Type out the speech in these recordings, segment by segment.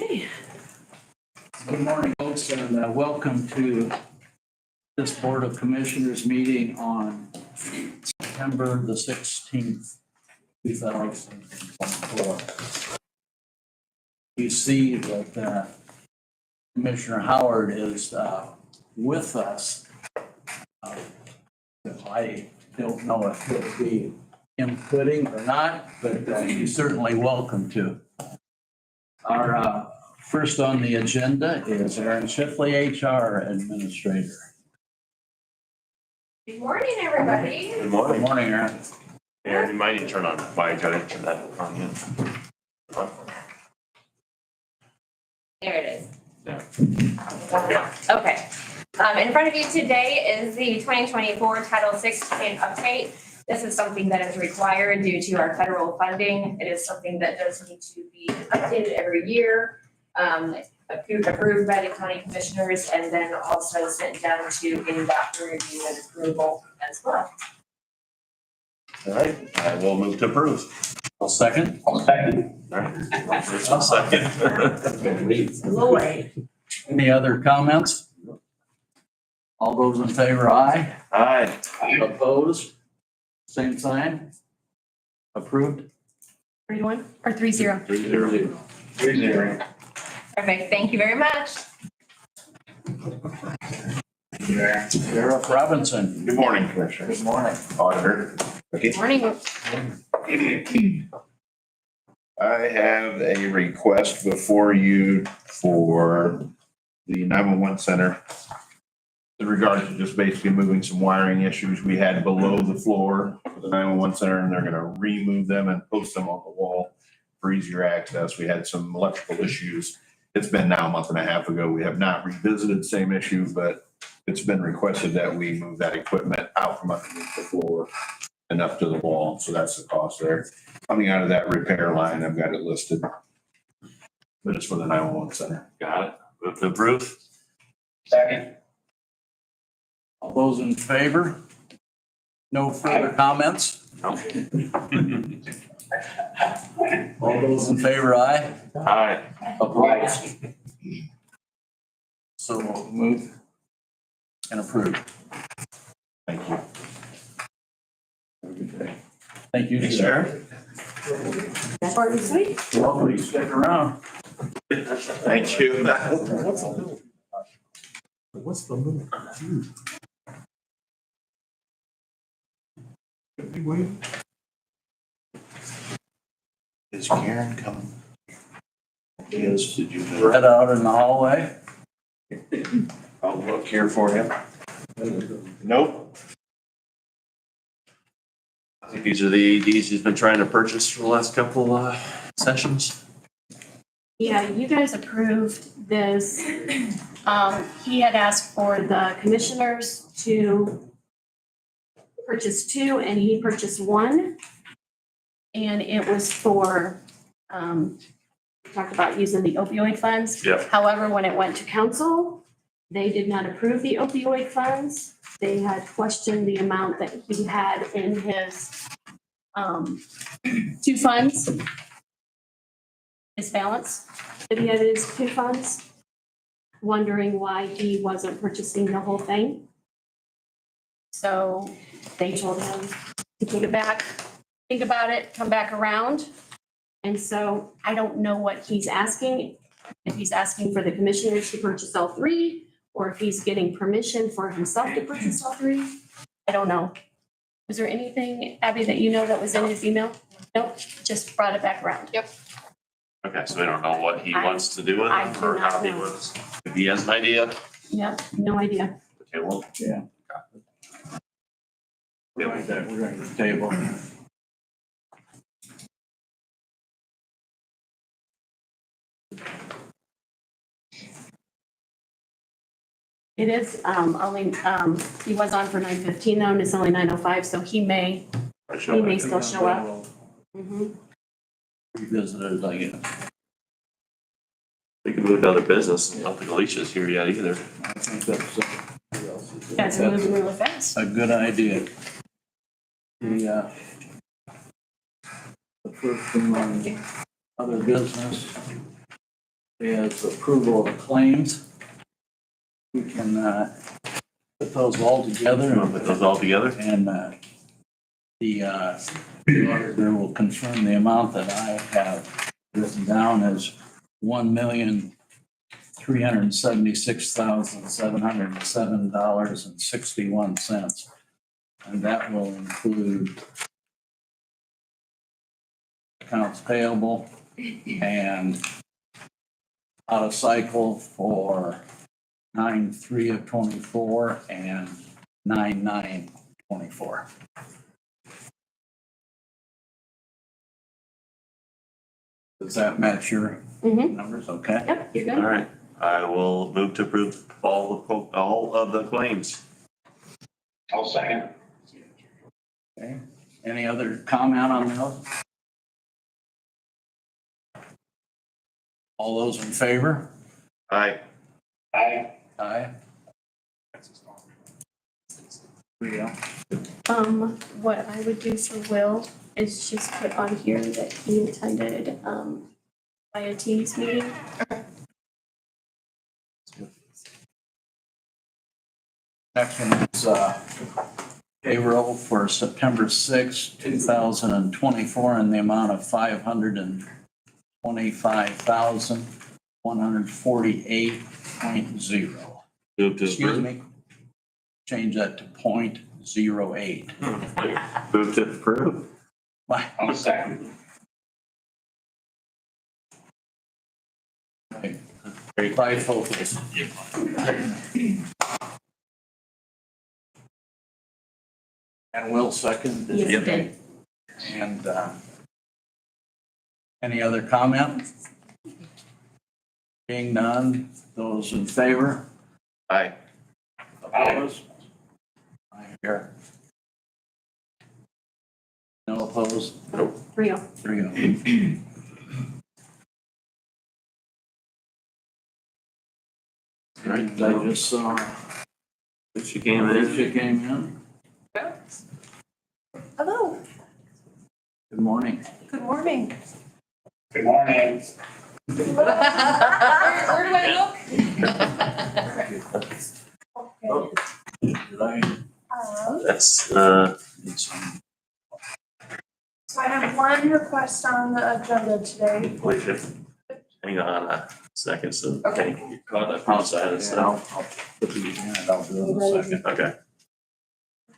Okay. Good morning, folks, and welcome to this Board of Commissioners meeting on September the 16th, 2024. You see that Commissioner Howard is with us. I don't know if he'll be inputting or not, but he's certainly welcome to. Our first on the agenda is Aaron Shipley, HR Administrator. Good morning, everybody. Good morning. Good morning, Aaron. Aaron, you might need to turn on my turn that on you. There it is. Okay. In front of you today is the 2024 Title VI update. This is something that is required due to our federal funding. It is something that does need to be updated every year, approved by the county commissioners, and then also sent down to NDOT for review and approval as well. All right, I will move to approve. I'll second. All right. I'll second. Lloyd. Any other comments? All those in favor, aye. Aye. Opposed? Same sign? Approved? 3-1 or 3-0? 3-0. 3-0. Perfect. Thank you very much. Sheriff Robinson. Good morning, Commissioner. Good morning. Auditor. Okay. Morning. I have a request before you for the 911 center in regards to just basically moving some wiring issues we had below the floor for the 911 center, and they're going to remove them and post them on the wall for easier access. We had some electrical issues. It's been now a month and a half ago. We have not revisited the same issue, but it's been requested that we move that equipment out from underneath the floor and up to the wall. So that's the cost there. Coming out of that repair line, I've got it listed. But it's for the 911 center. Got it. Move to approve. Second. All those in favor? No further comments? No. All those in favor, aye. Aye. Opposed? So move and approve. Thank you. Thank you, sir. Short and sweet. Well, please stick around. Thank you. What's the little? Is Karen coming? Yes, did you? Head out in the hallway. I'll look here for him. Nope. I think these are the AEDs he's been trying to purchase for the last couple sessions. Yeah, you guys approved this. He had asked for the commissioners to purchase 2 and he purchased 1. And it was for, we talked about using the opioid funds. Yep. However, when it went to council, they did not approve the opioid funds. They had questioned the amount that he had in his 2 funds. His balance that he had in his 2 funds, wondering why he wasn't purchasing the whole thing. So they told him to put it back, think about it, come back around. And so I don't know what he's asking, if he's asking for the commissioners to purchase all 3, or if he's getting permission for himself to purchase all 3. I don't know. Was there anything, Abby, that you know that was in his email? Nope, just brought it back around. Yep. Okay, so we don't know what he wants to do with I them or do not how he know. wants. If he has an idea, Yep, no idea. okay, well. Yeah. We're going to the table. It is, only, he was on for 9:15 though, and it's only 9:05, so he may still show up. Mhm. Revisit it again. We can move to other business. I don't think Alicia's here yet either. I think that's Guys are moving really fast. a good idea. The first thing on other business is approval of claims. We can put those all together Want to put those all together? and the auditor will confirm the amount that I have written down as $1,376,707.61. And that will include accounts payable and out of cycle for 9/3 of 24 and 9/9 24. Does that match your Mhm. numbers? Okay. Yep, you're All good. right, I will move to approve all of the claims. I'll second. Okay. Any other comment on those? All those in favor? Aye. Aye. Aye. Yeah. What I would do for Will is just put on here that he attended, via Teams meeting. Next one is payroll for September 6, 2024 in the amount of $525,148.0. Move to Excuse approve. me. Change that to .08. Move to approve. Why? I'll second. By focus. And Will second. Yes, he did. And any other comments? Being none, those in favor? Aye. Opposed? I hear. No opposed? Rio. 3-0. Right. I just saw She came Alicia in. came in. Hello, Good morning. good morning. Good morning. Where do I look? Did I? That's, It's on. So I have one request on the agenda today. wait, hang on a second, so. Okay. You caught up outside and stuff. I'll put these in and I'll do it in a second. Okay.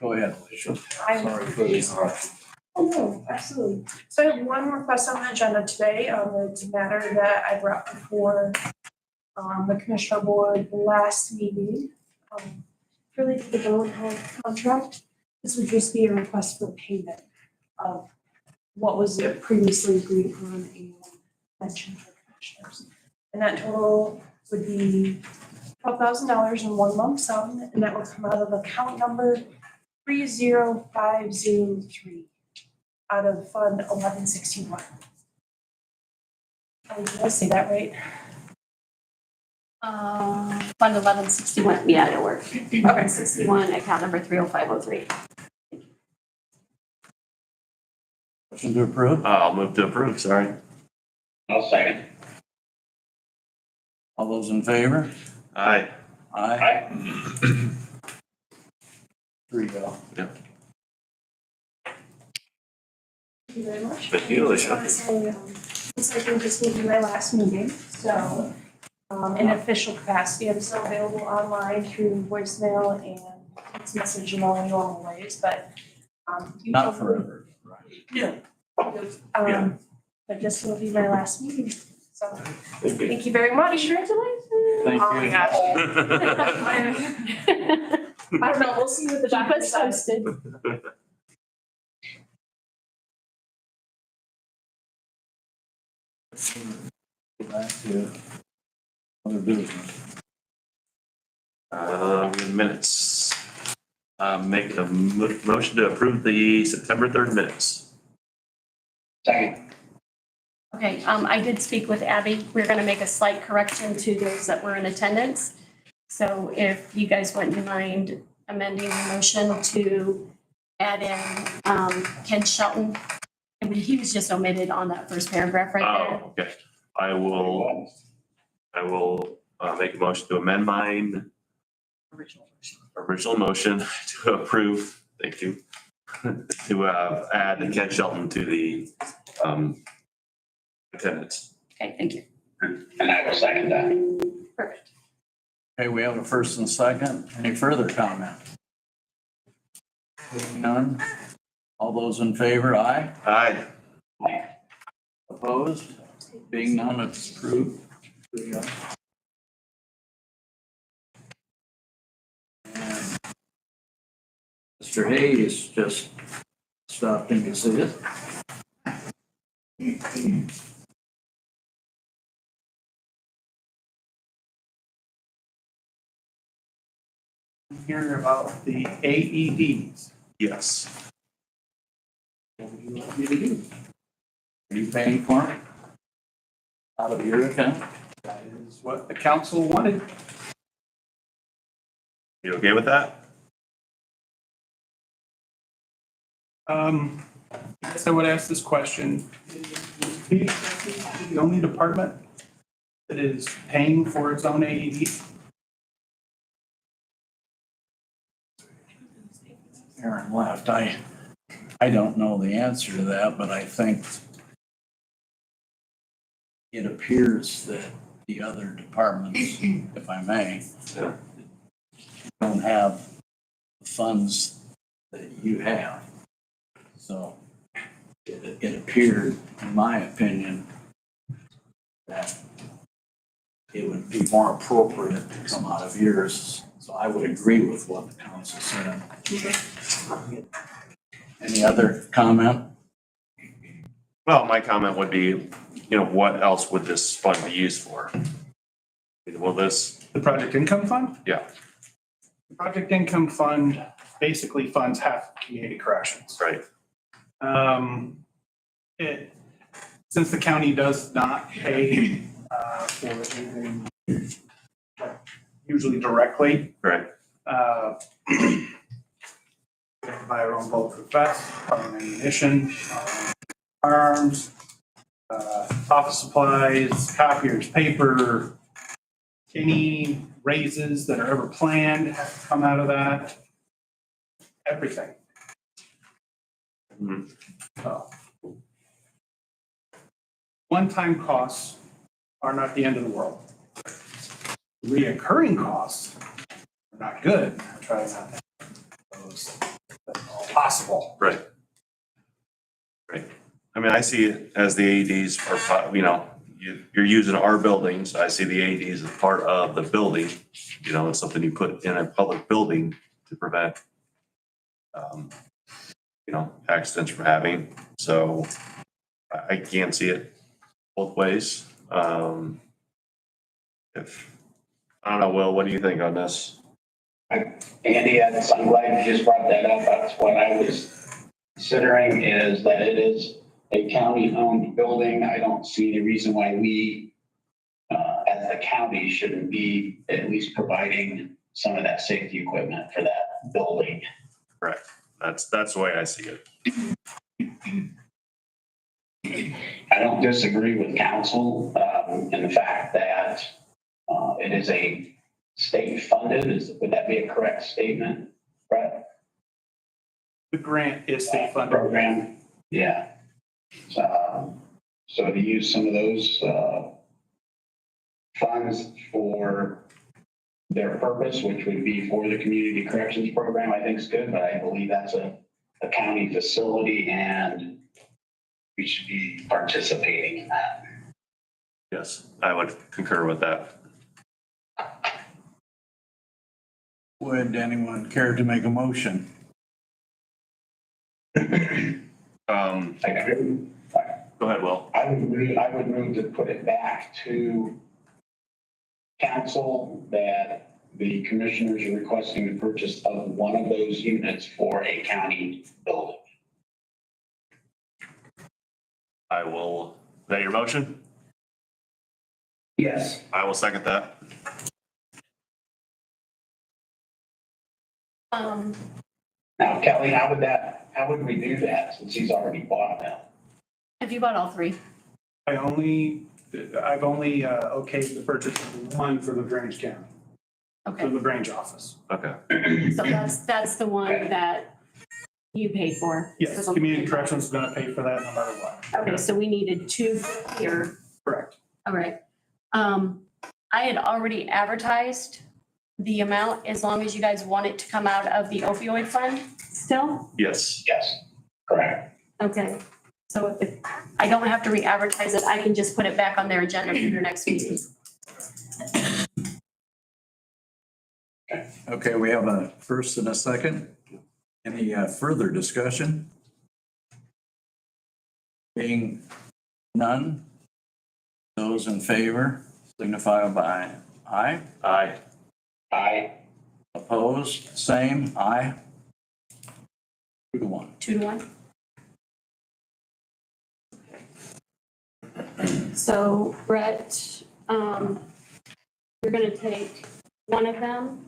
Go ahead, Alicia. I'm- Sorry for the interruption. Oh, no, absolutely. So I have one request on the agenda today. It's a matter that I brought before the commissioner board last meeting. Related to the bone health contract. This would just be a request for payment of what was previously agreed upon and mentioned for commissioners. And that total would be $12,000 in one lump sum, and that will come out of account number 30503 out of Fund 1161. Did I say that right? Fund 1161, yeah, it'll work. 1161, account number 30503. Motion to approve. I'll move to approve, sorry. I'll second. All those in favor? Aye. Aye. Aye. 3-0. Thank you very much. Thank you, Alicia. Honestly, looks like we're just moving my last meeting, so, in official capacity, I'm still available online through voicemail and text message in all the normal ways, but, you Not told me- forever. Yeah. But this will be my last meeting, so, thank you very much. Congratulations. Thank Oh my you. gosh. I don't know, we'll see what the Keep doctor us says. posted. Back to other business. We have minutes. Make a motion to approve the September 3rd minutes. Second. Okay, I did speak with Abby. We're gonna make a slight correction to those that were in attendance. So if you guys wouldn't mind amending the motion to add in, Ken Shelton. I mean, he was just omitted on that first paragraph right there. Oh, okay. I will I will make a motion to amend mine original motion to approve, thank you, to add Ken Shelton to the attendance. Okay, thank you. And I will second that. Perfect. Okay, we have a first and second. Any further comment? Hearing none. All those in favor, aye. Aye. Opposed? Being none, it's approved. And Mr. Hayes just stopped in to see it. Hearing about the AEDs. Yes. What would you like me to do? Are you paying for it? Out of your account? That is what the council wanted. You okay with that? I guess I would ask this question. Is the only department that is paying for its own AED? Aaron left. I don't know the answer to that, but I think it appears that the other departments, if I may, Yeah. don't have the funds that you have. So it appeared, in my opinion, that it would be more appropriate to come out of yours. So I would agree with what the council said. Any other comment? Well, my comment would be, what else would this fund be used for? Will this, The Project Income Fund? Yeah. The Project Income Fund basically funds half community corrections. right, Since the county does not pay for anything usually directly, right, we have to buy our own bulletproof vests, our own ammunition, arms, office supplies, copiers, paper, any raises that are ever planned have to come out of that. Everything. Mhm. So, one-time costs are not the end of the world. Reoccurring costs are not good. I try not to have those if all possible. right. Right. I mean, I see it as the AEDs are, you're using our buildings. I see the AEDs as part of the building. It's something you put in a public building to prevent, accidents from happening. So I can't see it both ways. I don't know, Will, what do you think on this? Andy, I'm glad you just brought that up. That's what I was considering, is that it is a county-owned building. I don't see any reason why we, as a county, shouldn't be at least providing some of that safety equipment for that building. Correct. That's the way I see it. I don't disagree with council in the fact that it is a state funded. Would that be a correct statement, Brett? The grant is state funded. Program, yeah. So to use some of those funds for their purpose, which would be for the community corrections program, I think is good, but I believe that's a county facility and we should be participating in that. Yes, I would concur with that. Would anyone care to make a motion? Go ahead, Will. I would move to put it back to council that the commissioners are requesting the purchase of one of those units for a county building. Is that your motion? Yes. I will second that. Now, Kelly, how would we do that since he's already bought them? Have you bought all three? I only I've only okayed the purchase of one for LaGrange County, the Okay, LaGrange office. Okay. so that's the one that you paid for. Yes, community corrections is gonna pay for that no matter what. Okay, so we needed two here. Correct. All right. I had already advertised the amount as long as you guys want it to come out of the opioid fund still? Yes. Yes, correct. Okay. So if I don't have to re-advertise it, I can just put it back on their agenda for your next meeting. Okay, we have a first and a second. Any further discussion? Being none, those in favor signify by aye. Aye. Aye. Opposed, same, aye. 2-1. 2-1. So Brett, you're gonna take one of them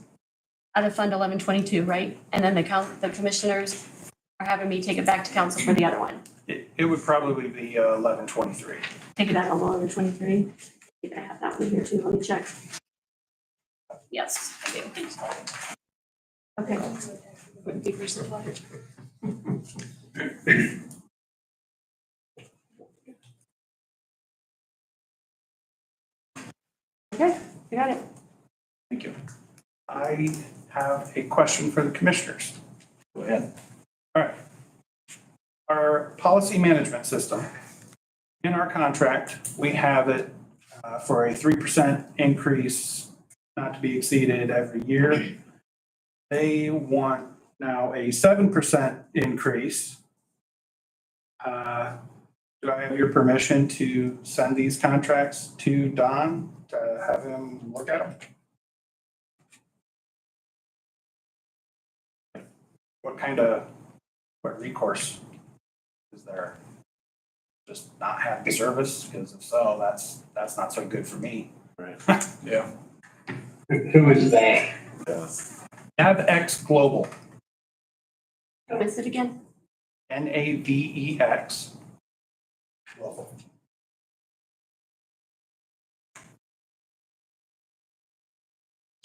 out of Fund 1122, right? And then the commissioners are having me take it back to council for the other one. It would probably be 1123. Take it out of 1123. I think I have that one here too. Let me check. Yes, I do. Okay. 50% water. Okay, I got it. Thank you. I have a question for the commissioners. Go ahead. All right. Our policy management system, in our contract, we have it for a 3% increase, not to be exceeded every year. They want now a 7% increase. Do I have your permission to send these contracts to Don to have him look at them? What recourse is there? Just not have the service? Because if so, that's not so good for me. Right. Yeah. Who is they? NavX Global, What is it again? NAVEX Global.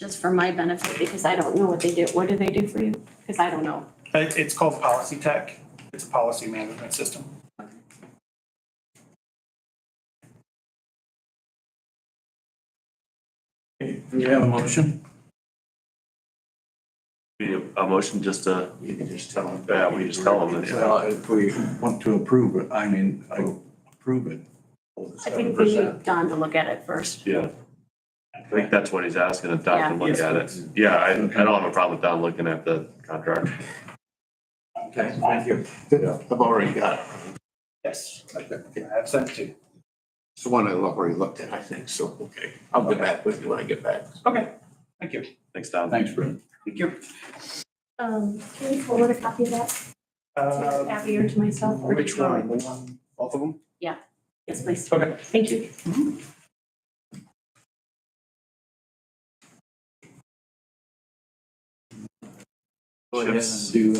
Just for my benefit, because I don't know what they do. What do they do for you? Because I don't know. It's called Policy Tech. It's a policy management system. Okay, do we have a motion? A motion just to, You can just tell them. yeah, we just tell them that, Well, if we want to approve it, approve it. I think we need Don to look at it first. yeah. I think that's what he's asking, if Don can look Yes, at it. Yeah, I don't have a problem with Don looking at the contract. Okay, thank you. I've already got it. Yes. I've sent to. It's the one I've already looked at, I think, so, okay. I'll get back with you when I get back. Okay, thank you. Thanks, Don. Thanks, Brett. Thank you. Can you forward a copy of that to Abby or to myself? Or Which to Troy? one? The one, both of them? Yes, please. Okay. Thank you. Go ahead and do,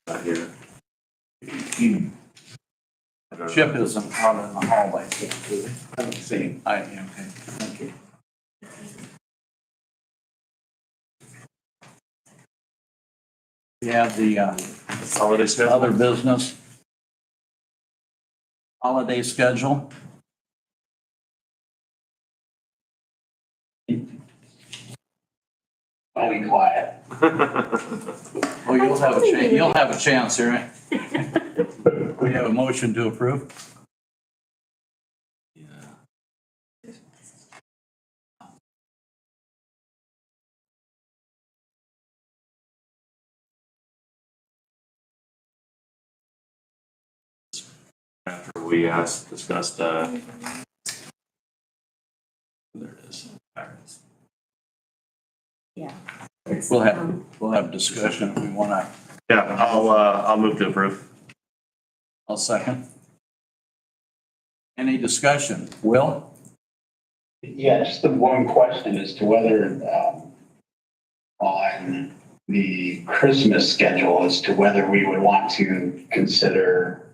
Not here. Chip isn't out in the hallway. I don't see him. Okay, thank you. We have the Holiday schedule. other business. Holiday schedule. I'll be quiet. Oh, you'll have a chance here. We have a motion to approve. After we discussed, There it is. Yeah. We'll have discussion if we want to. yeah, I'll move to approve. I'll second. Any discussion? Will? Yeah, just the one question as to whether, on the Christmas schedule, as to whether we would want to consider,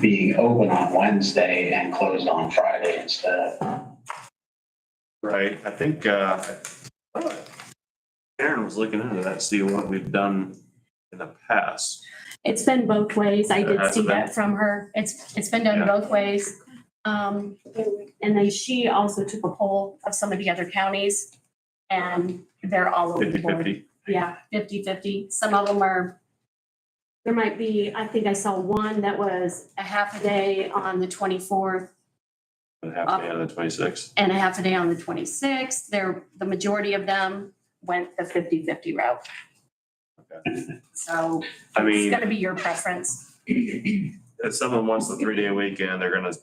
being open on Wednesday and closed on Friday instead. Right, I think, Aaron was looking into that, see what we've done in the past. It's been both ways. I did Has see it been? that from her. It's been done Yeah. both ways. And then she also took a poll of some of the other counties and they're all over the board. 50/50. Yeah, 50/50. Some of them are, there might be, I think I saw one that was a half a day on the 24th And half day on the 26th. and a half a day on the 26th. The majority of them went the 50/50 route. Okay. So I it's mean, gonna be your preference. if someone wants the 3-day weekend, they're gonna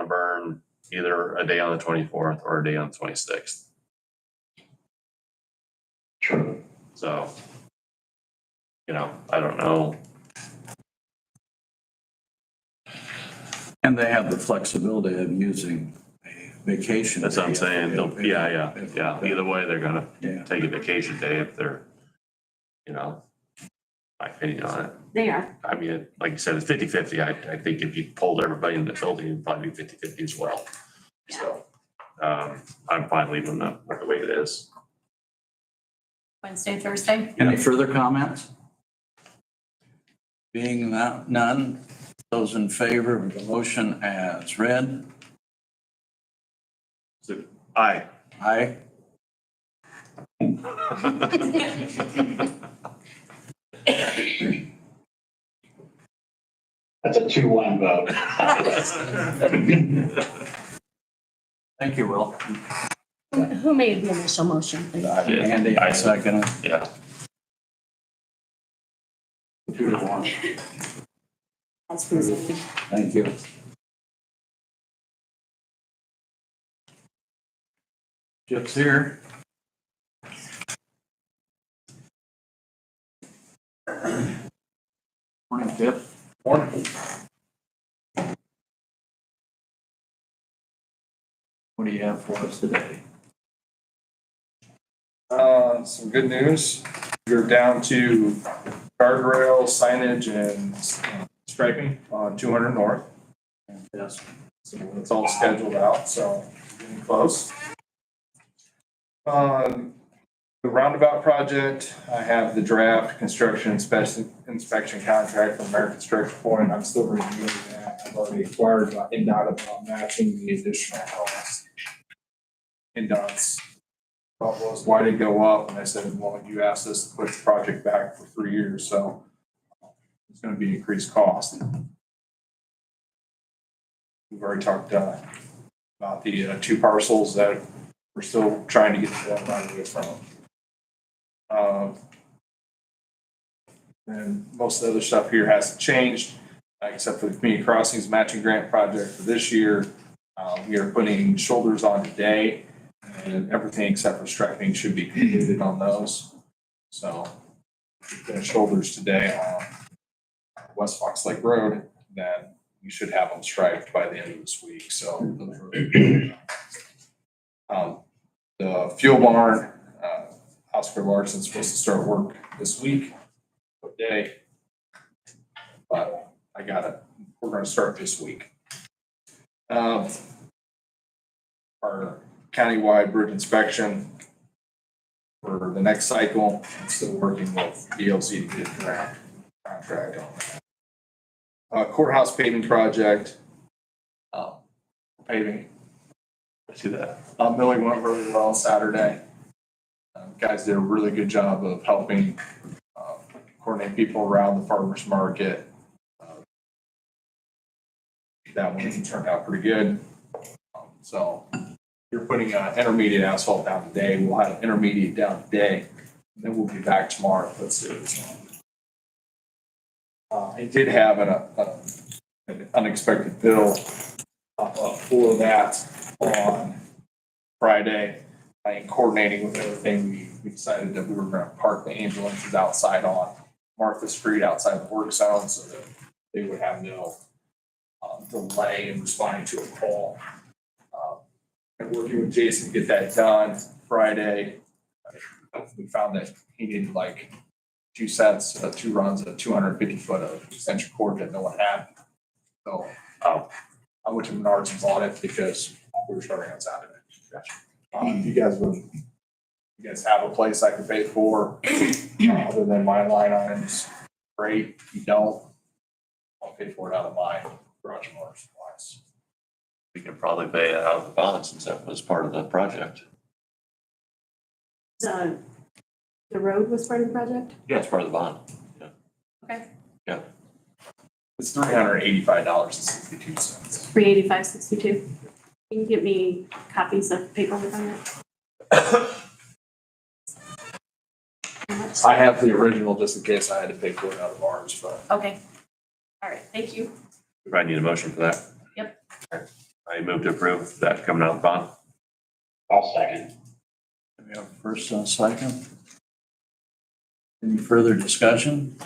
burn either a day on the 24th or a day on the 26th. True. So, I don't know. And they have the flexibility of using a vacation. That's what I'm day. saying. Yeah. Either way, they're gonna Yeah. take a vacation day if they're, my opinion on it. They are. I mean, like you said, it's 50/50. I think if you pulled everybody in the building, it'd probably be 50/50 as well. So, I'm fine leaving them the way it is. Wednesday, Thursday. Any further comments? Being none, those in favor of the motion as read? So, aye. Aye. That's a 2-1 vote. Thank you, Will. Who made the initial motion, please? Andy, I second it. Yeah. 2-1. As presented. Thank you. Chip's here. Morning, Chip. Morning. What do you have for us today? Some good news. We're down to guardrail, signage, and striping on 200 North. Yes. So it's all scheduled out, so getting close. The roundabout project, I have the draft construction inspection contract from American Construction Point. I'm still reviewing that. I've already inquired about NDOT about matching the additional costs. NDOT's thought was, why did it go up? And I said, well, you asked us to push the project back for 3 years, so it's gonna be increased cost. We've already talked about the 2 parcels that we're still trying to get that right away from. And most of the other stuff here hasn't changed, except for the community crossings matching grant project for this year. We are putting shoulders on today, and everything except for striping should be completed on those. So if we finish shoulders today on West Fox Lake Road, then we should have them striped by the end of this week. So those are the fuel barn, Oscar Larson's supposed to start work this week, day. But I got it. We're gonna start this week. Our countywide bridge inspection for the next cycle, I'm still working with DLC to get a draft contract on that. Courthouse paving project, paving. I see that. Millie went really well Saturday. Guys did a really good job of helping coordinate people around the farmer's market. That one turned out pretty good. So you're putting intermediate asphalt down today. We'll have intermediate down today. And then we'll be back tomorrow. Let's see what's on. I did have an unexpected bill for that on Friday. In coordinating with everything, we decided that we were going to park the ambulances outside on Martha Street outside the work zone so that they would have no delay in responding to a call. And working with Jason to get that done Friday. We found that he needed like 2 sets, 2 runs of 250 foot of extension cord that no one had. So Oh. I went to Menards and bought it because we were starting on Saturday. If you guys have a place I could pay for, other than my line items, great. If you don't, I'll pay for it out of my garage mower supplies. We can probably pay it out of the bond since that was part of the project. The road was part of the project? Yeah, it's part of the bond. Okay. It's $385.62. 385.62. You can get me copies of paperwork on that. How much? I have the original just in case I had to pay for it out of ours, but Okay. All right, thank you. We probably need a motion for that. Yep. I move to approve that coming out of the bond. I'll second. We have a first and a second. Any further discussion?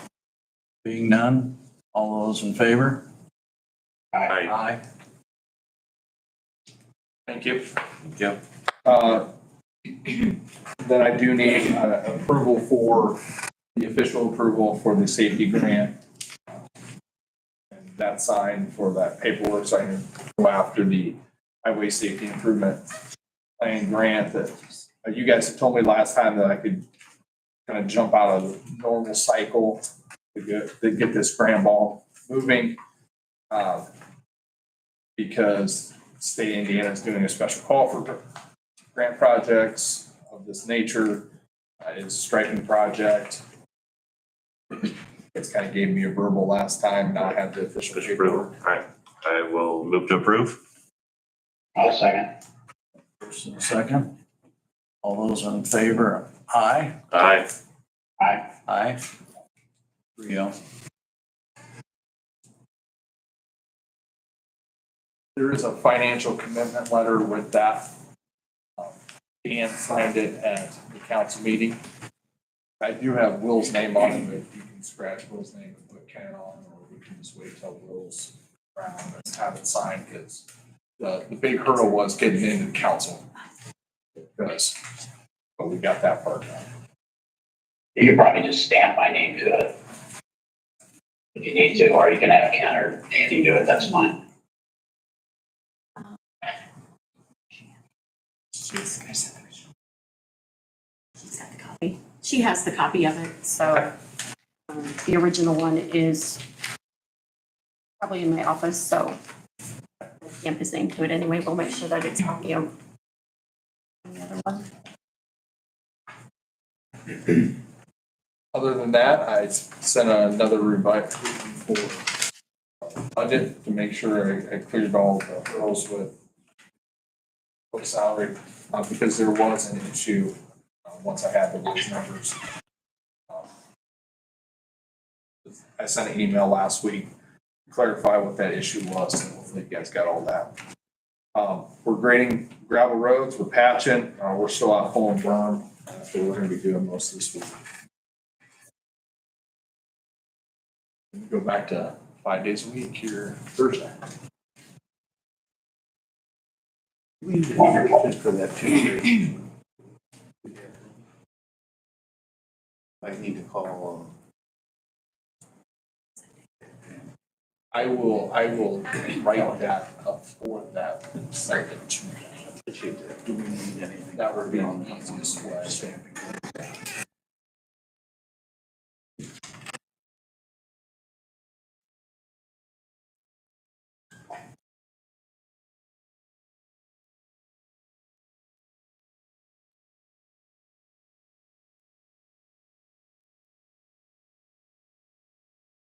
Being none, all those in favor? Aye. Aye. thank you. Thank you. Then I do need approval for the official approval for the safety grant. And that sign for that paperwork, so I can go after the highway safety improvement plan grant that you guys had told me last time that I could kind of jump out of the normal cycle to get this grant ball moving. Because state of Indiana is doing a special call for grant projects of this nature. It's a striping project. It's kind of gave me a verbal last time, now I have the official paperwork. All right, I will move to approve. I'll second. First and a second. All those in favor? Aye. Aye. Aye. Aye. 3-0. There is a financial commitment letter with that. Dan signed it at the council meeting. I do have Will's name on it, but you can scratch Will's name and put Ken on, or we can just wait till Will's around and have it signed, because the big hurdle was getting into the council. But we got that part done. You could probably just stamp my name to it. If you need to, or you can have Ken or Andy do it, that's fine. She's got the copy. She has the copy of it, so the original one is probably in my office, so I'll stamp his name to it anyway. We'll make sure that it's on the other one. Other than that, I sent another revise for budget to make sure I cleared all the hurdles with salary, because there was an issue once I had those numbers. I sent an email last week to clarify what that issue was, and hopefully you guys got all that. We're grading gravel roads, we're patching, we're still out pulling berm, so we're gonna be doing most of this week. Go back to 5 days a week here Thursday. We need a motion for that too. I need to call, I will write that up for that second. appreciate that. Do we need anything? That would be the easiest way.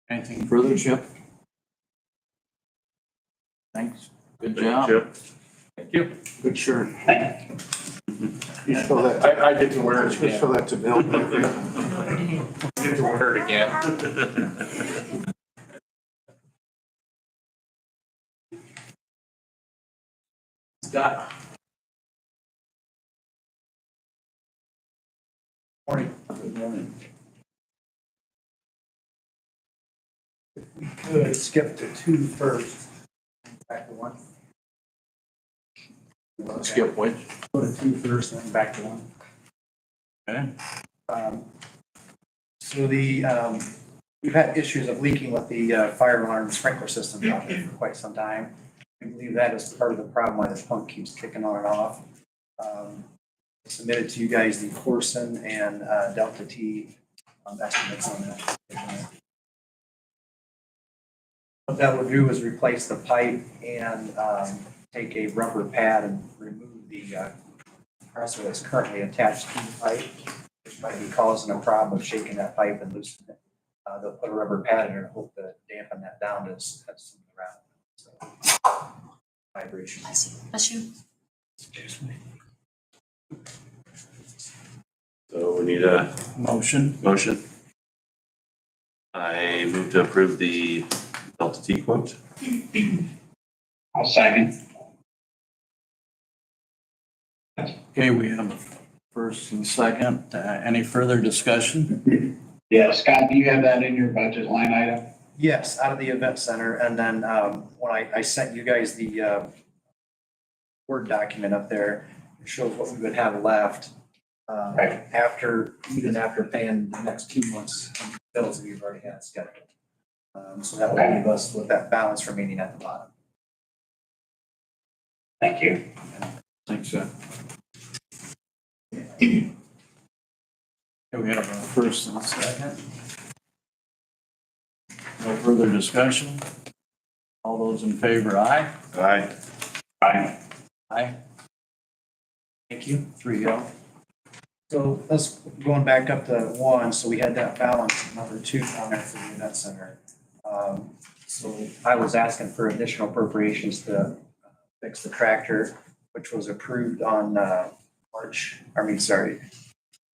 Anything further, Chip? Thanks. Good job. Chip. Thank you. Good shirt. You show that, I get to wear it you show again. that to Bill. Get to wear it again. Scott. Morning. Good morning. Could skip to 2 first. Back to 1. Skip which? Go to 2 first, then back to 1. Okay. So we we've had issues of leaking with the fire alarm sprinkler system out there for quite some time. We believe that is part of the problem why the pump keeps kicking on and off. Submitted to you guys the Corson and Delta T estimates on that. What that would do is replace the pipe and take a rubber pad and remove the compressor that's currently attached to the pipe, which might be causing a problem of shaking that pipe and loosening it. They'll put a rubber pad in it and hope to dampen that down to some around. So vibration. Bless you. So we need a Motion. motion. I move to approve the Delta T quote. I'll second. Okay, we have a first and second. Any further discussion? Yeah, Scott, do you have that in your budget line item? Yes, out of the event center. And then when I sent you guys the Word document up there, it shows what we would have left Right. even after paying the next 2 months bills that we've already had scheduled. So that will leave us with that balance remaining at the bottom. Thank you. Thanks, sir. Okay, we have a first and a second. No further discussion. All those in favor, aye? Aye. Aye. Aye. Thank you. 3-0. So let's, going back up to 1, so we had that balance, number 2 down there for the event center. So I was asking for additional appropriations to fix the tractor, which was approved on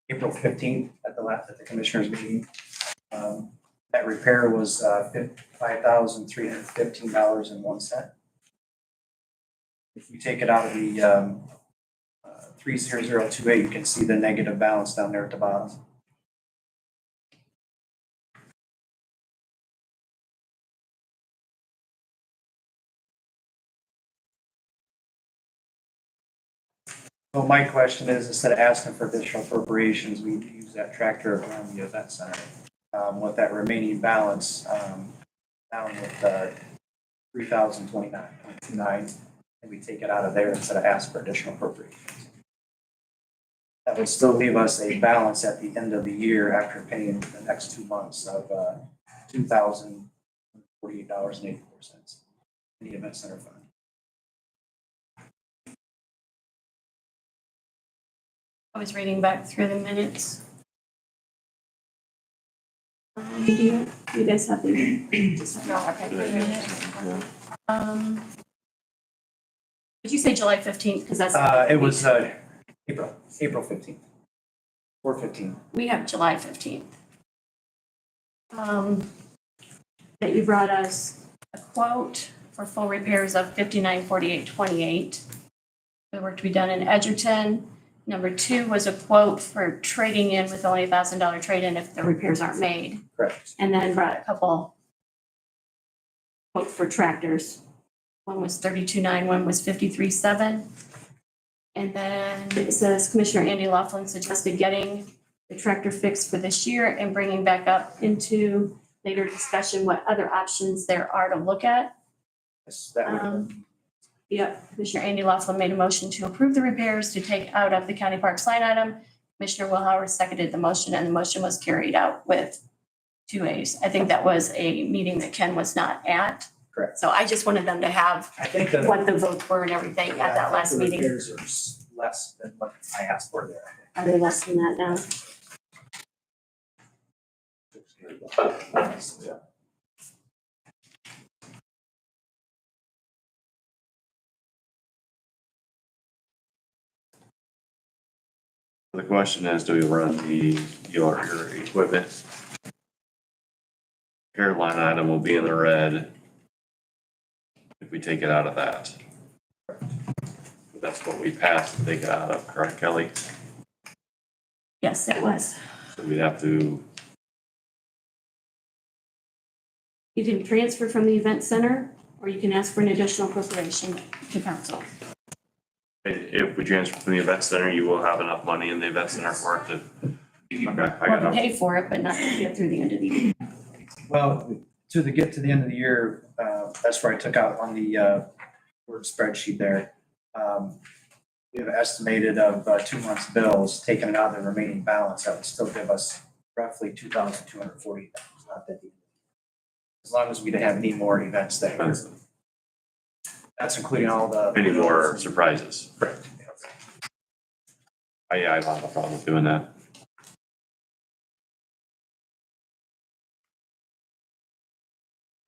April 15th at the commissioners meeting. That repair was $5,315.01. If we take it out of the 30028, you can see the negative balance down there at the bottom. Well, my question is, instead of asking for additional appropriations, we use that tractor around the event center. With that remaining balance, down with $3,029.29, and we take it out of there instead of ask for additional appropriations. That would still leave us a balance at the end of the year after paying the next 2 months of $2,048.84 in the event center fund. I was reading back through the minutes. Do you guys have the? Did you say July 15th? Because that's. It was April 15th. 4/15. We have July 15th. That you brought us a quote for full repairs of $5948.28. The work to be done in Edgerton. Number 2 was a quote for trading in with only $1,000 trade-in if the repairs aren't made. Correct. And then brought a couple quotes for tractors. One was $32,900, one was $53,700. And then it says Commissioner Andy Laughlin suggested getting the tractor fixed for this year and bringing back up into later discussion what other options there are to look at. Yes, that would. Yep, Commissioner Andy Laughlin made a motion to approve the repairs to take out of the county parks line item. Commissioner Will Howard seconded the motion and the motion was carried out with 2 A's. I think that was a meeting that Ken was not at. Correct. So I just wanted them to have I think that. what the votes were and everything at that last The meeting. repairs are less than what I asked for there. Are they less than that now? Yeah. The question is, do we run your equipment? Your line item will be in the red if we take it out of that. That's what we passed to take it out of, correct, Kelly? Yes, it was. So we'd have to, You can transfer from the event center or you can ask for an additional appropriation to council. if we transfer from the event center, you will have enough money in the event center for it to. Okay, I Well, got to enough. pay for it, but not to get through the end of the year. Well, get to the end of the year, that's where I took out on the word spreadsheet there. We have estimated of 2 months' bills, taking it out of the remaining balance, that would still give us roughly $2,240. Not that deep. As long as we didn't have any more events there. That's including all the. Any more surprises? Correct. I don't have a problem with doing that.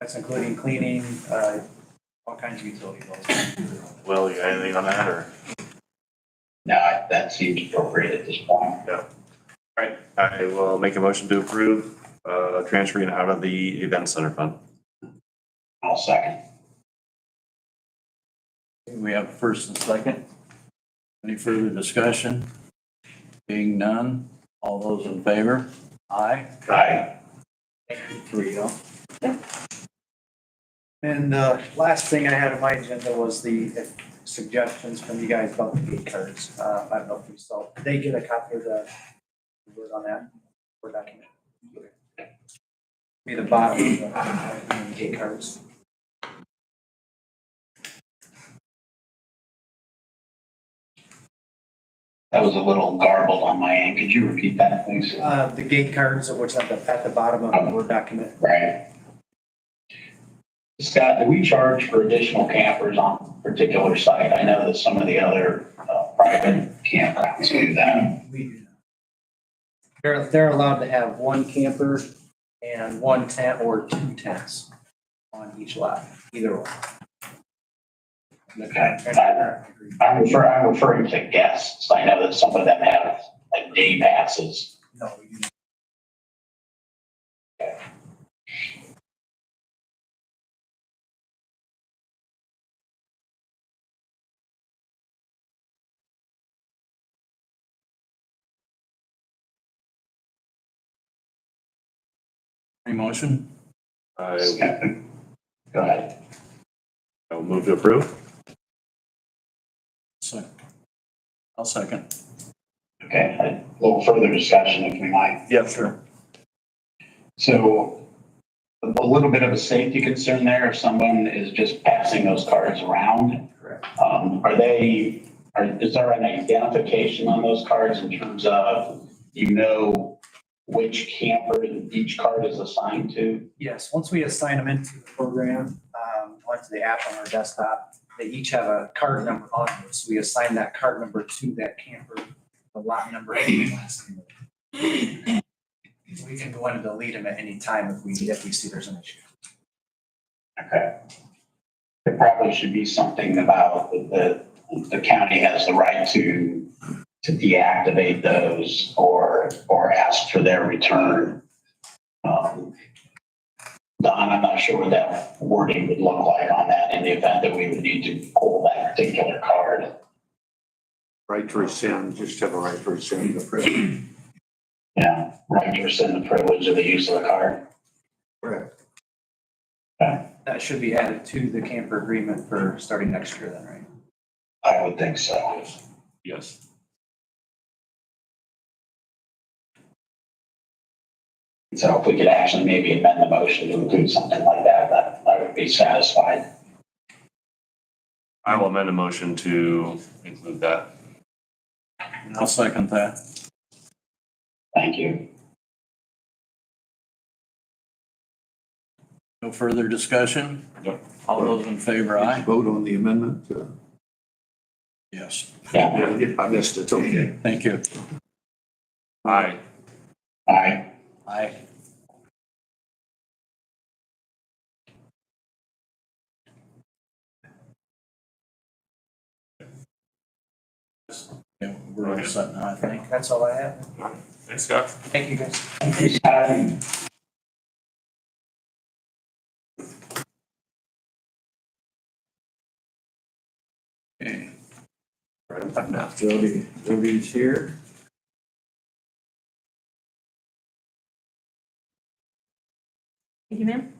That's including cleaning, all kinds of utility bills. Will, you got anything on that or? No, that seems appropriate at this point. Right, I will make a motion to approve, transferring out of the event center fund. I'll second. We have first and second. Any further discussion? Being none, all those in favor? Aye. Aye. Thank you, 3-0. And the last thing I had on my agenda was the suggestions from you guys about the gate cards. I don't know if you saw, did they get a copy of the word on that, Word document? Be the bottom of the gate cards. That was a little garbled on my end. Could you repeat that, please? The gate cards, which are at the bottom of the Word document. Right. Scott, do we charge for additional campers on a particular site? I know that some of the other private campgrounds do that. We do not. They're allowed to have one camper and one tent or 2 tents on each lot, either one. Okay. I'm referring to guests. I know that some of them have like day passes. No, we do not. Any motion? I Go ahead. will move to approve. I'll second. Okay, a little further discussion if we might. Yeah, sure. So a little bit of a safety concern there if someone is just passing those cards around. Correct. Is there an identification on those cards in terms of, which camper each card is assigned to? Yes, once we assign them into the program, onto the app on our desktop, they each have a card number on it. So we assign that card number to that camper, the lot number and the last name. We can go in and delete them at any time if we see there's an issue. Okay. There probably should be something about the county has the right to deactivate those or ask for their return. Don, I'm not sure what that wording would look like on that in the event that we would need to pull that particular card. Right to rescind, just have a right to rescind the privilege. Yeah, right to rescind the privilege of the use of the card. Correct. Okay, That should be added to the camper agreement for starting next year then, right? I would think so. Yes. So if we could actually maybe amend the motion to include something like that, I would be satisfied. I will amend a motion to include that. I'll second that. Thank you. No further discussion? Yep. All those in favor, Let's aye? vote on the amendment. Yes. Yeah, If I missed it, okay. Thank you. Aye. aye. Aye. Yeah, we're all set now, I think. That's all I have. Thanks, Scott. Thank you, guys. Thank you, Scott. Okay. Right, now Jody's here. Thank you, ma'am.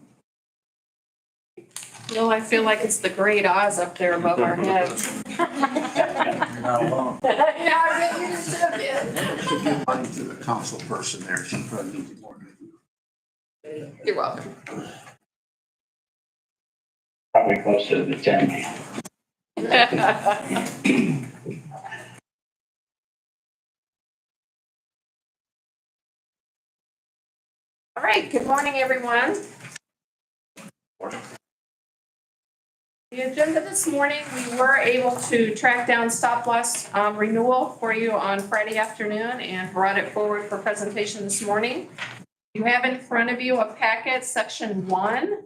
No, I feel like it's the great Oz up there above our heads. You're not alone. Yeah, I really should be. Should give money to the council person there. She probably needs more. You're welcome. Probably closer to the 10. All right, good morning, everyone. The agenda this morning, we were able to track down stop loss renewal for you on Friday afternoon and brought it forward for presentation this morning. You have in front of you a packet, section 1.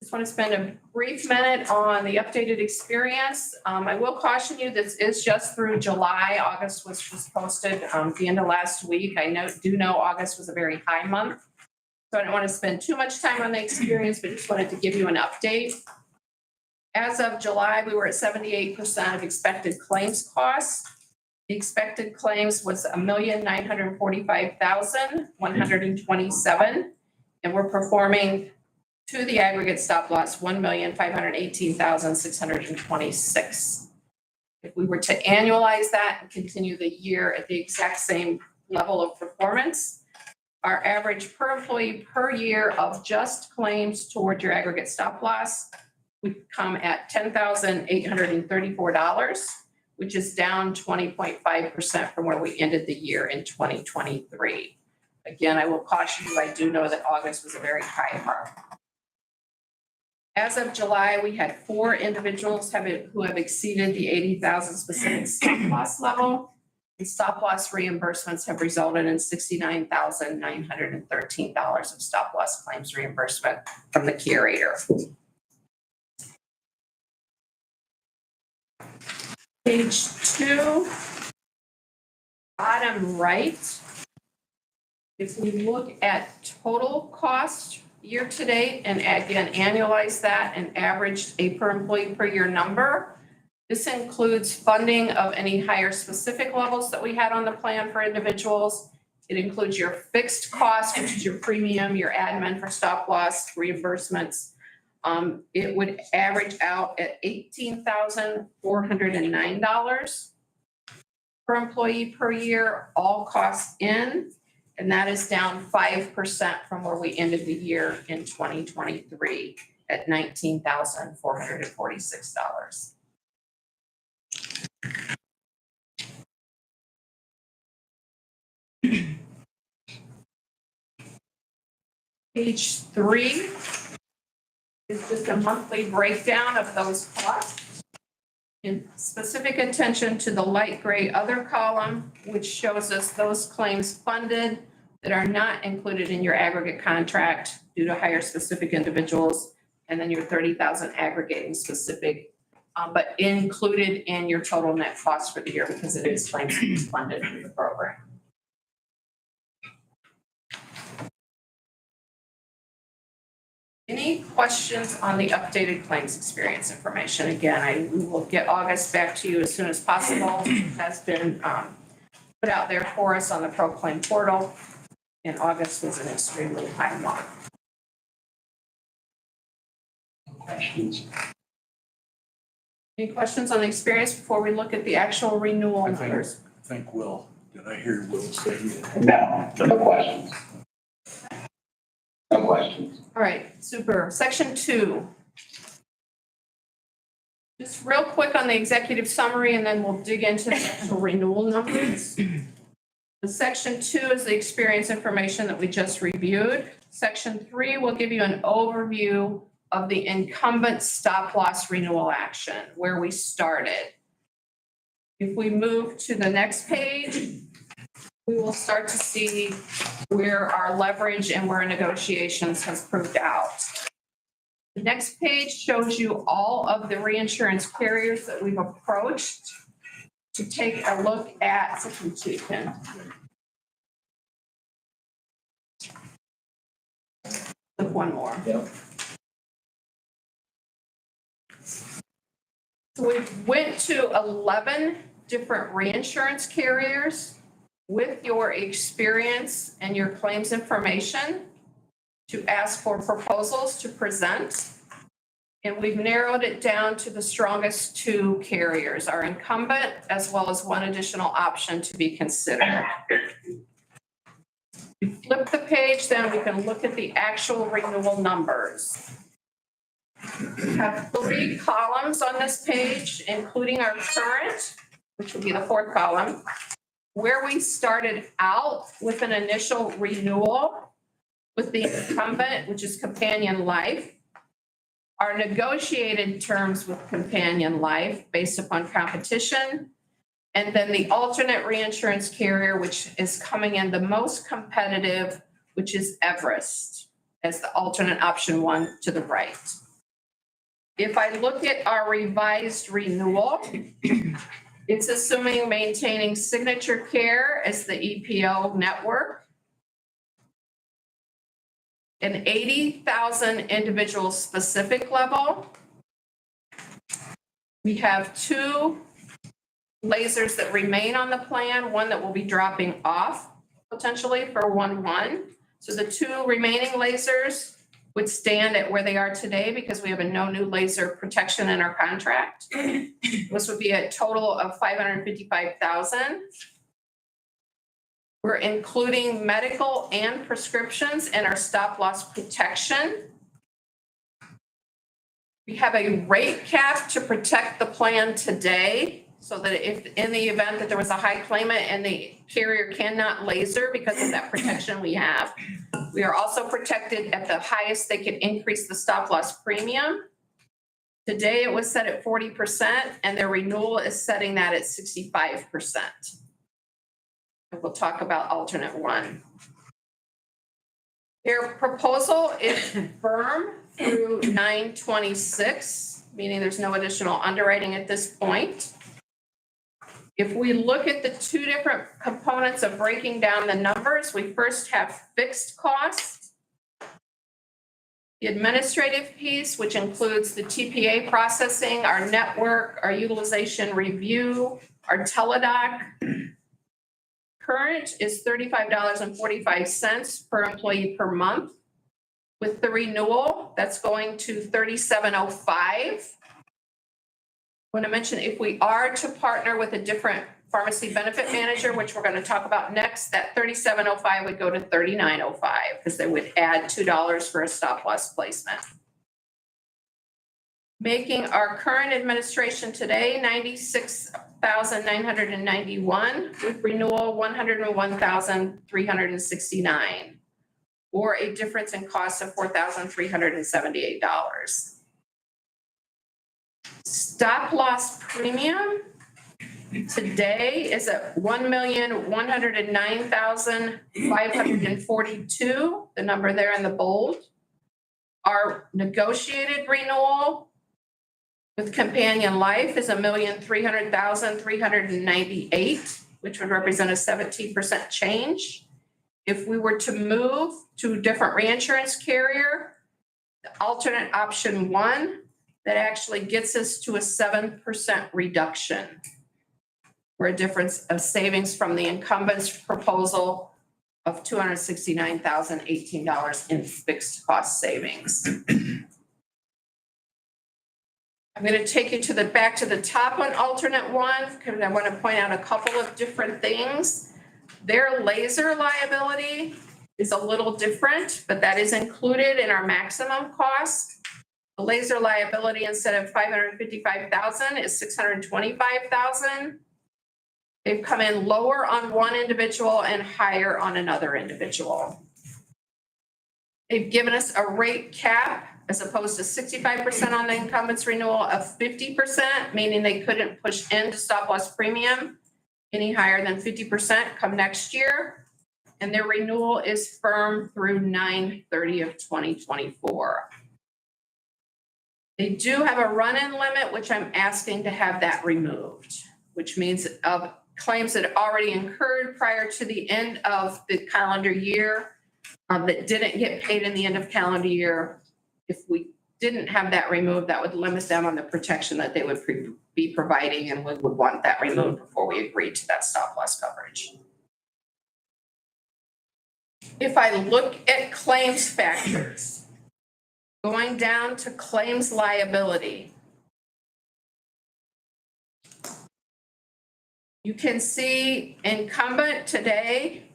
Just want to spend a brief minute on the updated experience. I will caution you, this is just through July. August was just posted at the end of last week. I do know August was a very high month. So I don't want to spend too much time on the experience, but just wanted to give you an update. As of July, we were at 78% of expected claims costs. The expected claims was $1,945,127, and we're performing to the aggregate stop loss $1,518,626. If we were to annualize that and continue the year at the exact same level of performance, our average per employee per year of just claims toward your aggregate stop loss would come at $10,834, which is down 20.5% from where we ended the year in 2023. Again, I will caution you, I do know that August was a very high mark. As of July, we had 4 individuals who have exceeded the 80,000 specific stop loss level. And stop loss reimbursements have resulted in $69,913 of stop loss claims reimbursement from the carrier. Page 2, bottom right. If we look at total cost year to date and again annualize that and average a per employee per year number, this includes funding of any higher specific levels that we had on the plan for individuals. It includes your fixed cost, which is your premium, your admin for stop loss reimbursements. It would average out at $18,409 per employee per year, all costs in, and that is down 5% from where we ended the year in 2023 at $19,446. Page 3 is just a monthly breakdown of those costs. In specific attention to the light gray other column, which shows us those claims funded that are not included in your aggregate contract due to higher specific individuals, and then your 30,000 aggregating specific, but included in your total net cost for the year because it is claims funded through the program. Any questions on the updated claims experience information? Again, we will get August back to you as soon as possible. It has been put out there for us on the ProClaim portal, and August was an extremely high mark. Questions? Any questions on the experience before we look at the actual renewal numbers? I think Will, did I hear Will say that? No questions. No questions. All right, super. Section 2. Just real quick on the executive summary, and then we'll dig into the actual renewal numbers. The section 2 is the experience information that we just reviewed. Section 3 will give you an overview of the incumbent stop loss renewal action, where we started. If we move to the next page, we will start to see where our leverage and where negotiations has proved out. The next page shows you all of the reinsurance carriers that we've approached to take a look at section 2. Look one more. Yep. So we went to 11 different reinsurance carriers with your experience and your claims information to ask for proposals to present. And we've narrowed it down to the strongest 2 carriers, our incumbent, as well as one additional option to be considered. You flip the page, then we can look at the actual renewal numbers. We have 3 columns on this page, including our current, which would be the 4th column, where we started out with an initial renewal with the incumbent, which is Companion Life. Our negotiated terms with Companion Life based upon competition, and then the alternate reinsurance carrier, which is coming in the most competitive, which is Everest, as the alternate option 1 to the right. If I look at our revised renewal, it's assuming maintaining Signature Care as the EPO network, an 80,000 individual specific level. We have 2 lasers that remain on the plan, one that will be dropping off potentially for 1/1. So the 2 remaining lasers would stand at where they are today because we have a no new laser protection in our contract. This would be a total of 555,000. We're including medical and prescriptions in our stop loss protection. We have a rate cap to protect the plan today, so that if in the event that there was a high claimant and the carrier cannot laser because of that protection we have, we are also protected at the highest they can increase the stop loss premium. Today it was set at 40% and their renewal is setting that at 65%. And we'll talk about alternate 1. Their proposal is firm through 9/26, meaning there's no additional underwriting at this point. If we look at the 2 different components of breaking down the numbers, we first have fixed costs. The administrative piece, which includes the TPA processing, our network, our utilization review, our teledoc. Current is $35.45 per employee per month. With the renewal, that's going to $37.05. I want to mention, if we are to partner with a different pharmacy benefit manager, which we're going to talk about next, that $37.05 would go to $39.05 because they would add $2 for a stop loss placement. Making our current administration today $96,991 with renewal $101,369, or a difference in cost of $4,378. Stop loss premium today is at $1,109,542, the number there in the bold. Our negotiated renewal with Companion Life is $1,300,398, which would represent a 17% change. If we were to move to a different reinsurance carrier, the alternate option 1, that actually gets us to a 7% reduction, for a difference of savings from the incumbent's proposal of $269,018 in fixed cost savings. I'm going to take you back to the top on alternate 1, because I want to point out a couple of different things. Their laser liability is a little different, but that is included in our maximum cost. The laser liability, instead of $555,000, is $625,000. They've come in lower on one individual and higher on another individual. They've given us a rate cap, as opposed to 65% on the incumbent's renewal, of 50%, meaning they couldn't push into stop loss premium any higher than 50% come next year. And their renewal is firm through 9/30 of 2024. They do have a run-in limit, which I'm asking to have that removed, which means of claims that already incurred prior to the end of the calendar year that didn't get paid in the end of calendar year. If we didn't have that removed, that would limit them on the protection that they would be providing, and we would want that removed before we agree to that stop loss coverage. If I look at claims factors, going down to claims liability, you can see incumbent today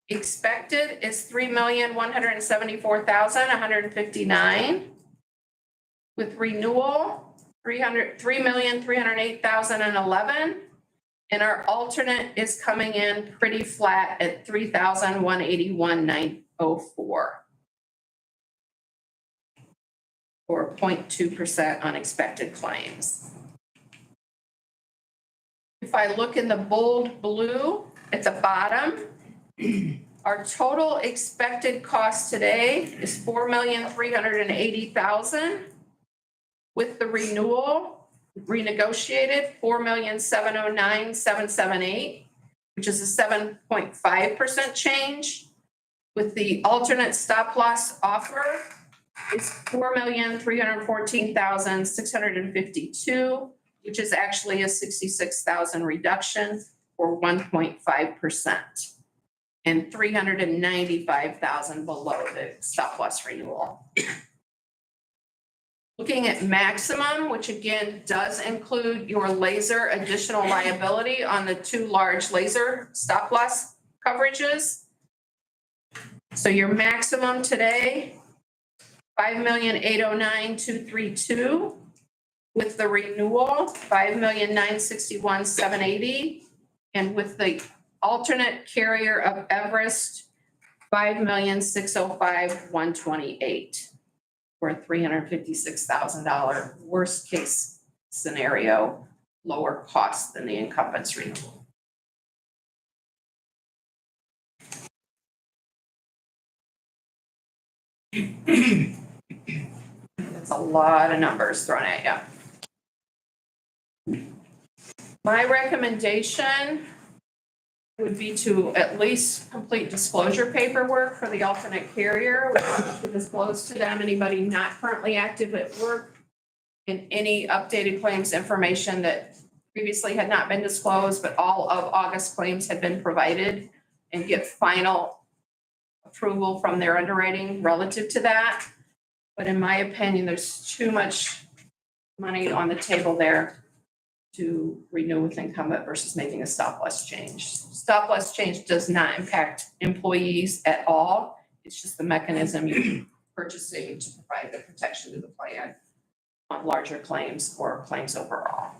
Expected is 3,174,159. With renewal, 3,308,011. And our alternate is coming in pretty flat at 3,181,904. Or 0.2% unexpected claims. If I look in the bold blue at the bottom, our total expected cost today is $4,380,000. With the renewal, renegotiated, $4,709,778, which is a 7.5% change. With the alternate stop loss offer, it's $4,314,652, which is actually a $66,000 reduction or 1.5%. And $395,000 below the stop loss renewal. Looking at maximum, which again does include your laser additional liability on the two large laser stop loss coverages. So your maximum today, $5,809,232. With the renewal, $5,961,780. And with the alternate carrier of Everest, $5,605,128. For a $356,000 worst case scenario, lower cost than the incumbent's renewal. That's a lot of numbers thrown at you. My recommendation would be to at least complete disclosure paperwork for the alternate carrier, to disclose to them anybody not currently active at work and any updated claims information that previously had not been disclosed, but all of August claims had been provided, and get final approval from their underwriting relative to that. But in my opinion, there's too much money on the table there to renew with incumbent versus making a stop loss change. Stop loss change does not impact employees at all. It's just the mechanism you're purchasing to provide the protection to the plan on larger claims or claims overall.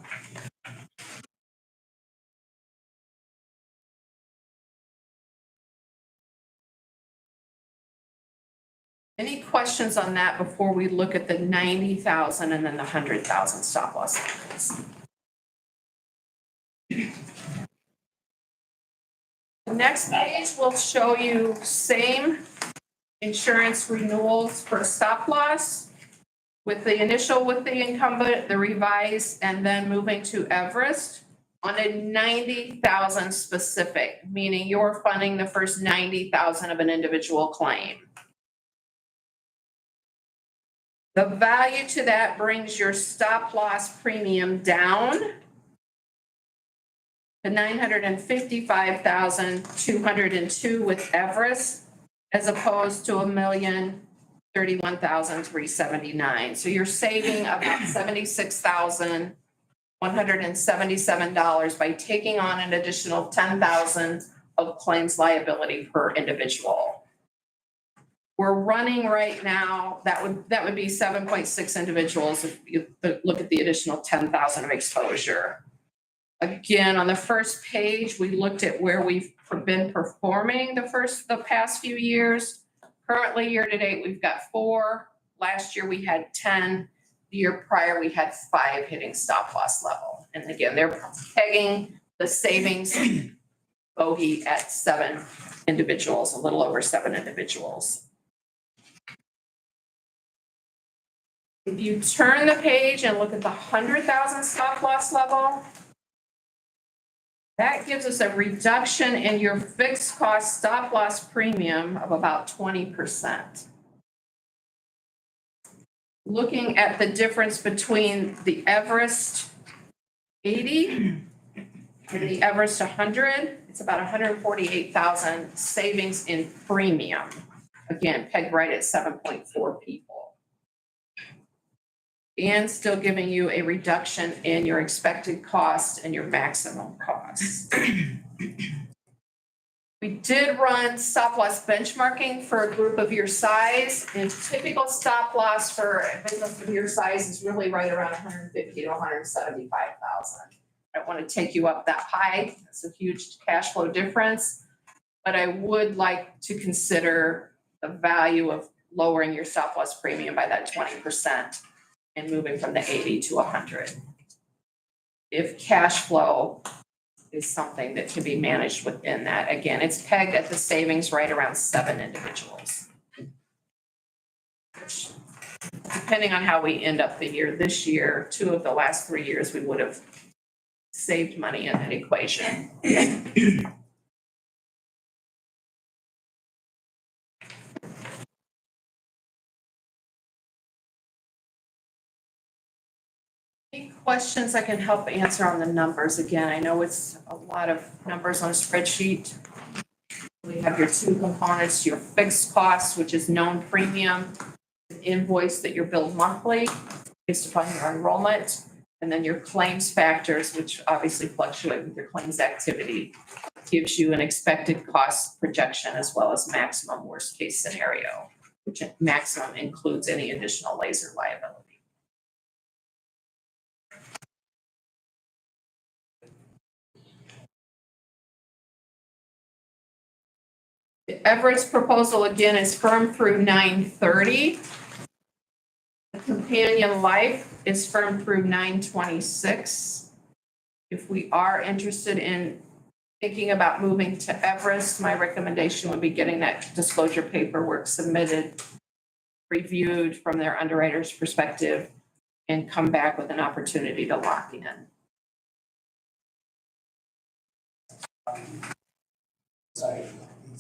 Any questions on that before we look at the 90,000 and then the 100,000 stop loss claims? The next page will show you same insurance renewals for stop loss with the initial with the incumbent, the revised, and then moving to Everest on a 90,000 specific, meaning you're funding the first 90,000 of an individual claim. The value to that brings your stop loss premium down to $955,202 with Everest, as opposed to $1,031,379. So you're saving about $76,177 by taking on an additional $10,000 of claims liability per individual. We're running right now, that would be 7.6 individuals if you look at the additional 10,000 of exposure. Again, on the first page, we looked at where we've been performing the past few years. Currently, year to date, we've got 4. Last year, we had 10. The year prior, we had 5 hitting stop loss level. And again, they're pegging the savings bogey at 7 individuals, a little over 7 individuals. If you turn the page and look at the 100,000 stop loss level, that gives us a reduction in your fixed cost stop loss premium of about 20%. Looking at the difference between the Everest 80 and the Everest 100, it's about 148,000 savings in premium. Again, pegged right at 7.4 people. And still giving you a reduction in your expected cost and your maximum cost. We did run stop loss benchmarking for a group of your size, and typical stop loss for a business of your size is really right around 150 to 175,000. I don't want to take you up that high. It's a huge cash flow difference. But I would like to consider the value of lowering your stop loss premium by that 20% and moving from the 80 to 100. If cash flow is something that can be managed within that. Again, it's pegged at the savings right around 7 individuals. Which, depending on how we end up the year, this year, 2 of the last 3 years, we would have saved money in that equation. Any questions I can help answer on the numbers? Again, I know it's a lot of numbers on a spreadsheet. We have your 2 components, your fixed costs, which is known premium, an invoice that you're billed monthly based upon your enrollment, and then your claims factors, which obviously fluctuate with your claims activity, gives you an expected cost projection as well as maximum worst case scenario, which maximum includes any additional laser liability. The Everett's proposal again is firm through 9/30. The companion life is firm through 9/26. If we are interested in thinking about moving to Everest, my recommendation would be getting that disclosure paperwork submitted, reviewed from their underwriter's perspective, and come back with an opportunity to lock in.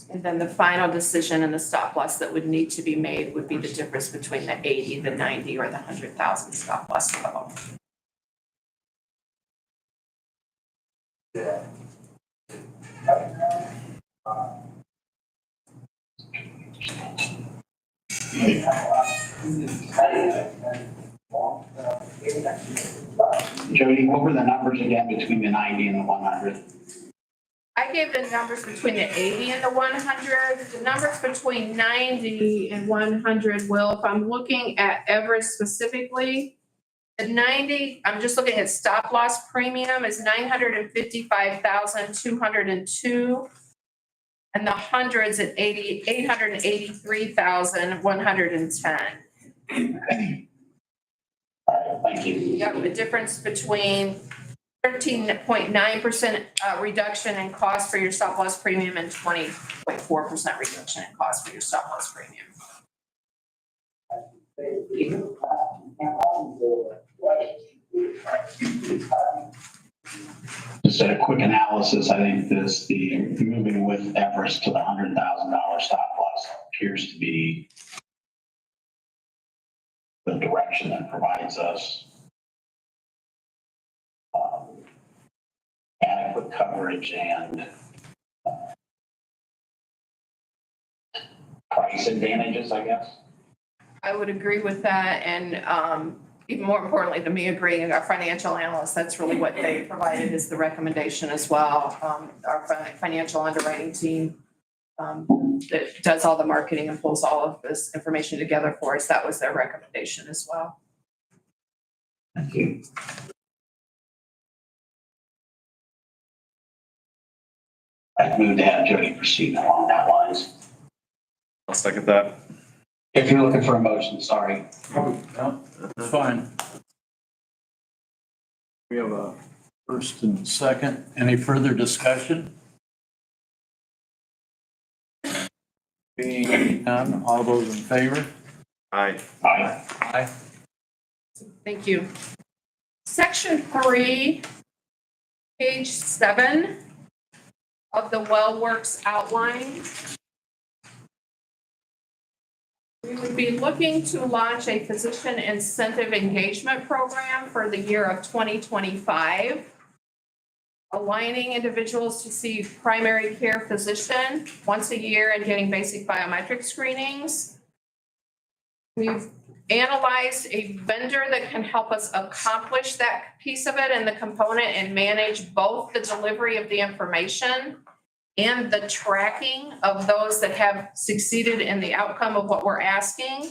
And then the final decision and the stop loss that would need to be made would be the difference between the 80, the 90, or the 100,000 stop loss level. Jody, what were the numbers again between the 90 and the 100? I gave the numbers between the 80 and the 100. The numbers between 90 and 100, Will, if I'm looking at Everest specifically, the 90, I'm just looking at stop loss premium is 955,202. And the hundreds at 883,110. All right, thank you. Yep, the difference between 13.9% reduction in cost for your stop loss premium and 20.4% reduction in cost for your stop loss premium. Just a quick analysis, I think the moving with Everest to the $100,000 stop loss appears to be the direction that provides us adequate coverage and price advantages, I guess. I would agree with that, and even more importantly, to me agreeing, our financial analyst, that's really what they provided is the recommendation as well. Our financial underwriting team that does all the marketing and pulls all of this information together for us, that was their recommendation as well. Thank you. I'd move to have Jody proceed along that lines. I'll second that. If you're looking for a motion, sorry. No, that's fine. We have a first and second. Any further discussion? Being none, all those in favor? Aye. Aye. Aye. Thank you. Section 3, page 7 of the WellWorks outline. We would be looking to launch a physician incentive engagement program for the year of 2025, aligning individuals to see primary care physician once a year and getting basic biometric screenings. We've analyzed a vendor that can help us accomplish that piece of it and the component and manage both the delivery of the information and the tracking of those that have succeeded in the outcome of what we're asking,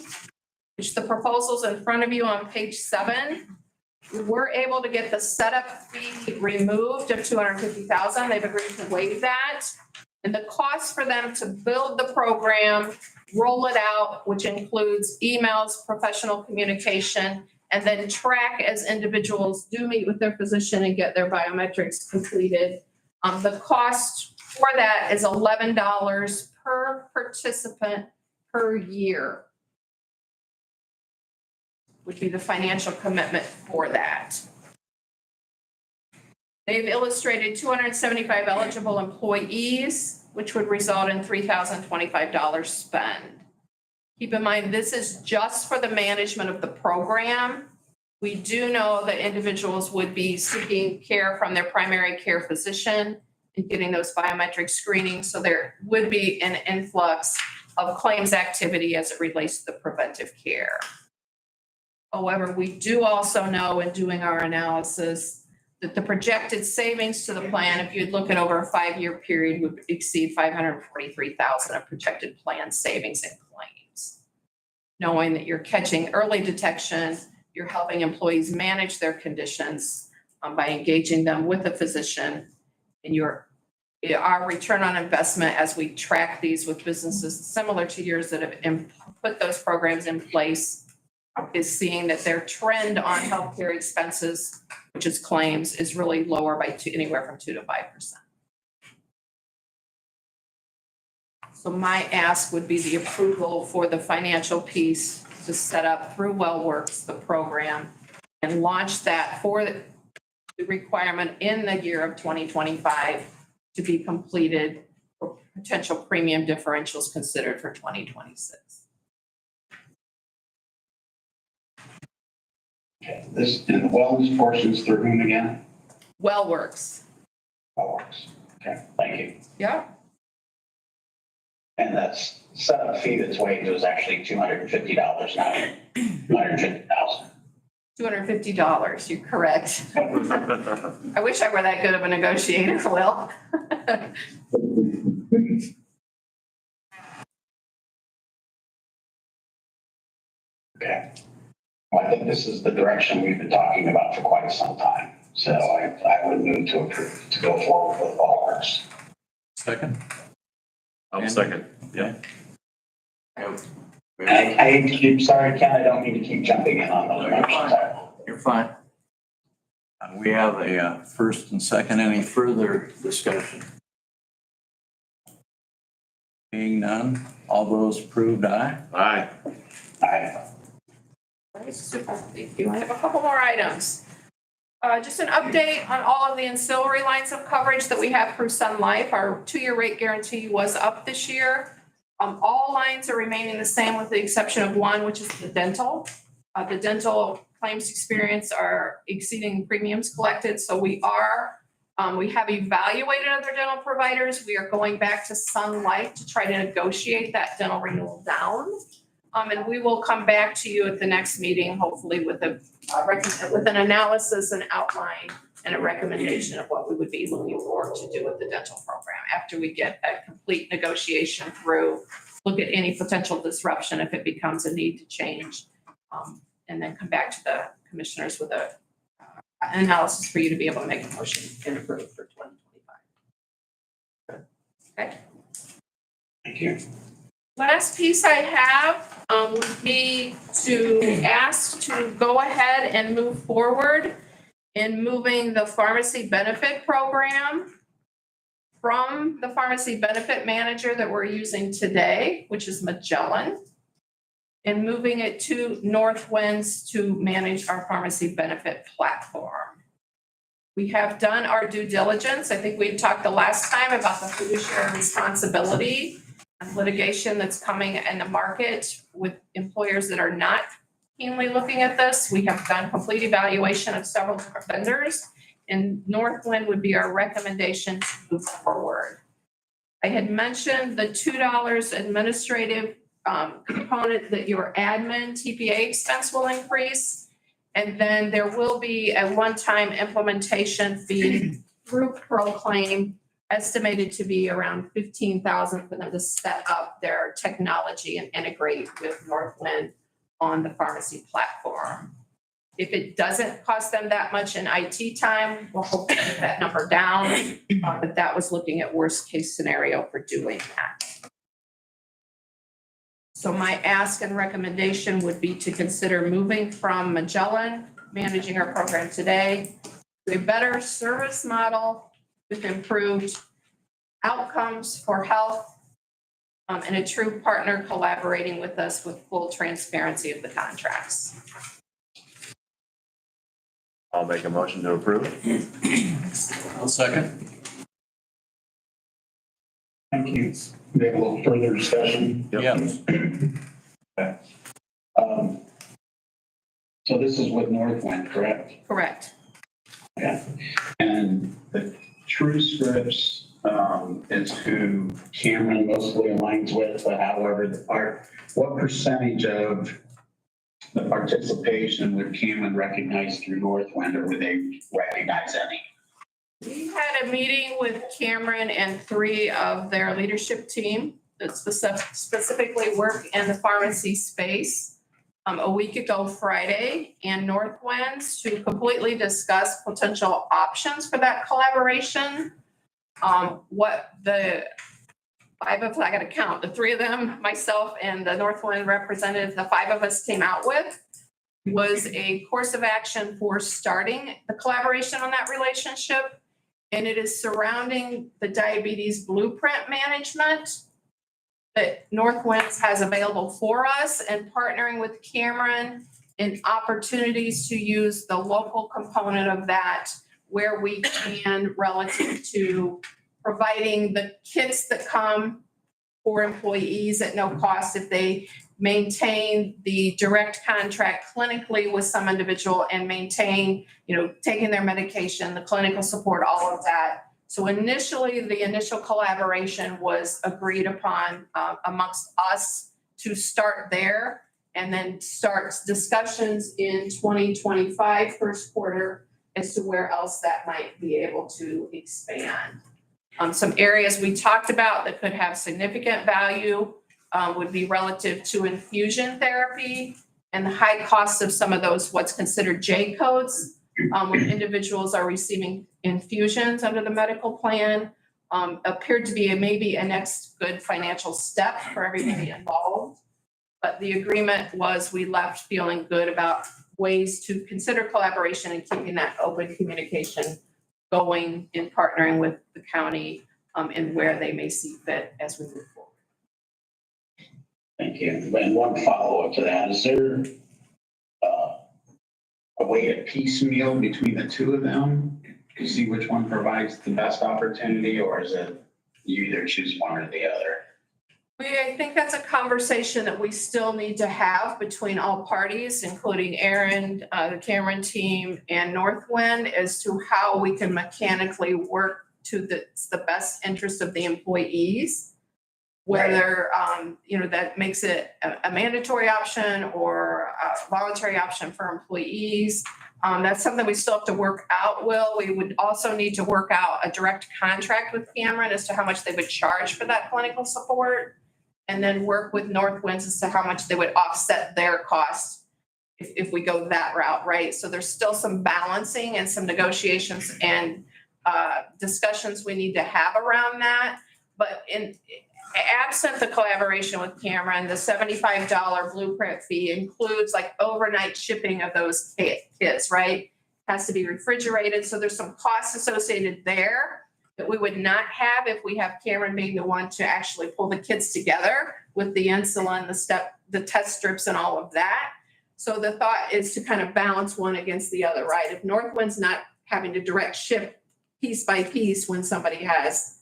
which the proposal's in front of you on page 7. We were able to get the setup fee removed of $250,000. They've agreed to waive that. And the cost for them to build the program, roll it out, which includes emails, professional communication, and then track as individuals do meet with their physician and get their biometrics completed. The cost for that is $11 per participant per year, would be the financial commitment for that. They've illustrated 275 eligible employees, which would result in $3,025 spent. Keep in mind, this is just for the management of the program. We do know that individuals would be seeking care from their primary care physician and getting those biometric screenings. So there would be an influx of claims activity as it relates to the preventive care. However, we do also know in doing our analysis that the projected savings to the plan, if you'd look at over a 5-year period, would exceed $543,000 of projected plan savings and claims. Knowing that you're catching early detection, you're helping employees manage their conditions by engaging them with a physician, and our return on investment as we track these with businesses similar to yours that have put those programs in place is seeing that their trend on healthcare expenses, which is claims, is really lower by anywhere from 2 to 5%. So my ask would be the approval for the financial piece to set up through WellWorks, the program, and launch that for the requirement in the year of 2025 to be completed for potential premium differentials considered for 2026. Okay, this, and the wellness portion's through whom again? WellWorks. WellWorks. Okay, thank you. Yeah. And that's setup fee that's waived was actually $250, not $250,000. $250, you're correct. I wish I were that good of a negotiator, Will. Okay. Well, I think this is the direction we've been talking about for quite some time. So I would move to approve, to go forward with WellWorks. Second? I'll second, yeah. I hate to keep, sorry, Ken, I don't mean to keep jumping in on those motions. You're fine. We have a first and second. Any further discussion? Being none, all those approved, aye? Aye. Aye. Super, thank you. I have a couple more items. Just an update on all of the ancillary lines of coverage that we have through Sun Life. Our 2-year rate guarantee was up this year. All lines are remaining the same with the exception of one, which is the dental. The dental claims experience are exceeding premiums collected. So we have evaluated other dental providers. We are going back to Sun Life to try to negotiate that dental renewal down. And we will come back to you at the next meeting, hopefully with an analysis and outline and a recommendation of what we would be looking forward to do with the dental program after we get a complete negotiation through, look at any potential disruption if it becomes a need to change, and then come back to the commissioners with an analysis for you to be able to make a motion and approve for 2025. Okay. Thank you. Last piece I have would be to ask to go ahead and move forward in moving the pharmacy benefit program from the pharmacy benefit manager that we're using today, which is Magellan, and moving it to Northwinds to manage our pharmacy benefit platform. We have done our due diligence. I think we talked the last time about the fiduciary responsibility and litigation that's coming in the market with employers that are not keenly looking at this. We have done complete evaluation of several vendors, and Northwind would be our recommendation to move forward. I had mentioned the $2 administrative component that your admin TPA expense will increase. And then there will be a one-time implementation fee through Proclaim estimated to be around 15,000 for them to set up their technology and integrate with Northwind on the pharmacy platform. If it doesn't cost them that much in IT time, we'll hope to get that number down. But that was looking at worst case scenario for doing that. So my ask and recommendation would be to consider moving from Magellan, managing our program today, to a better service model with improved outcomes for health, and a true partner collaborating with us with full transparency of the contracts. I'll make a motion to approve. I'll second. Thank you. We have a little further discussion. Yes. So this is with Northwind, correct? Correct. Yeah. And the True Scripts is who Cameron mostly aligns with, but however, what percentage of the participation would Cameron recognize through Northwind, or would they recognize any? We had a meeting with Cameron and 3 of their leadership team that specifically work in the pharmacy space a week ago Friday, and Northwinds to completely discuss potential options for that collaboration. What the 5 of, I got to count, the 3 of them, myself and the Northwind representative, the 5 of us came out with was a course of action for starting the collaboration on that relationship. And it is surrounding the diabetes blueprint management that Northwinds has available for us, and partnering with Cameron in opportunities to use the local component of that where we can, relative to providing the kits that come for employees at no cost if they maintain the direct contract clinically with some individual and maintain, taking their medication, the clinical support, all of that. So initially, the initial collaboration was agreed upon amongst us to start there, and then start discussions in 2025 first quarter as to where else that might be able to expand. Some areas we talked about that could have significant value would be relative to infusion therapy and the high cost of some of those what's considered J codes when individuals are receiving infusions under the medical plan, appeared to be maybe a next good financial step for everybody involved. But the agreement was we left feeling good about ways to consider collaboration and keeping that open communication going in partnering with the county and where they may see fit as we move forward. Thank you. And one follow-up to that, is there a way to piecemeal between the 2 of them to see which one provides the best opportunity, or is it you either choose one or the other? I think that's a conversation that we still need to have between all parties, including Aaron, the Cameron team, and Northwind, as to how we can mechanically work to the best interest of the employees. Whether, that makes it a mandatory option or a voluntary option for employees. That's something we still have to work out, Will. We would also need to work out a direct contract with Cameron as to how much they would charge for that clinical support, and then work with Northwinds as to how much they would offset their costs if we go that route, right? So there's still some balancing and some negotiations and discussions we need to have around that. But absent the collaboration with Cameron, the $75 blueprint fee includes like overnight shipping of those kits, right? Has to be refrigerated. So there's some costs associated there that we would not have if we have Cameron being the one to actually pull the kits together with the insulin, the test strips and all of that. So the thought is to kind of balance one against the other, right? If Northwind's not having to direct ship piece by piece when somebody has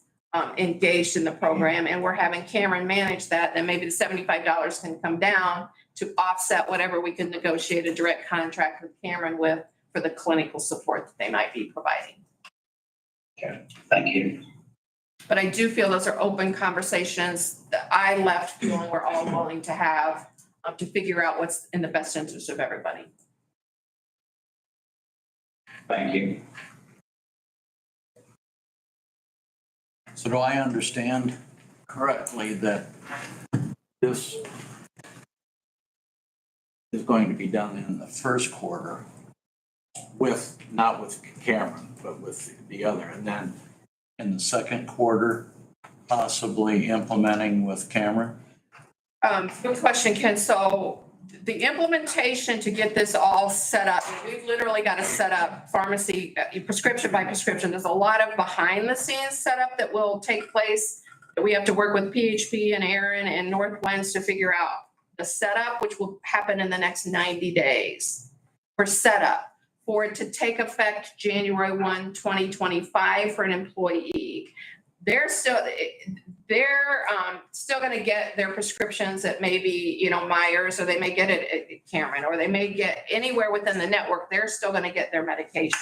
engaged in the program, and we're having Cameron manage that, then maybe the $75 can come down to offset whatever we can negotiate a direct contract with Cameron with for the clinical support that they might be providing. Okay, thank you. But I do feel those are open conversations that I left feeling we're all willing to have to figure out what's in the best interest of everybody. Thank you. So do I understand correctly that this is going to be done in the first quarter with, not with Cameron, but with the other, and then in the second quarter, possibly implementing with Cameron? Good question, Ken. So the implementation to get this all set up, we've literally got to set up pharmacy, prescription by prescription. There's a lot of behind the scenes setup that will take place. We have to work with PHP and Aaron and Northwinds to figure out the setup, which will happen in the next 90 days for setup, for it to take effect January 1, 2025 for an employee. They're still going to get their prescriptions at maybe, Myers, or they may get it at Cameron, or they may get anywhere within the network. They're still going to get their medication.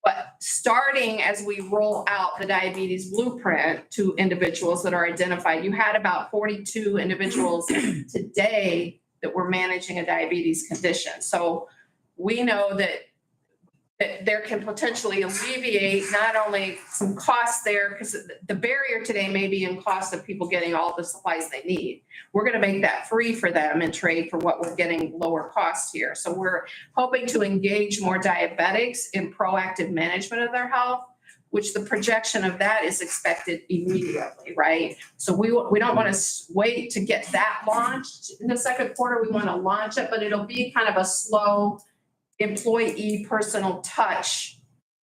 But starting as we roll out the diabetes blueprint to individuals that are identified, you had about 42 individuals today that were managing a diabetes condition. So we know that there can potentially alleviate not only some costs there, because the barrier today may be in cost of people getting all the supplies they need. We're going to make that free for them and trade for what we're getting lower costs here. So we're hoping to engage more diabetics in proactive management of their health, which the projection of that is expected immediately, right? So we don't want to wait to get that launched in the second quarter. We want to launch it, but it'll be kind of a slow employee personal touch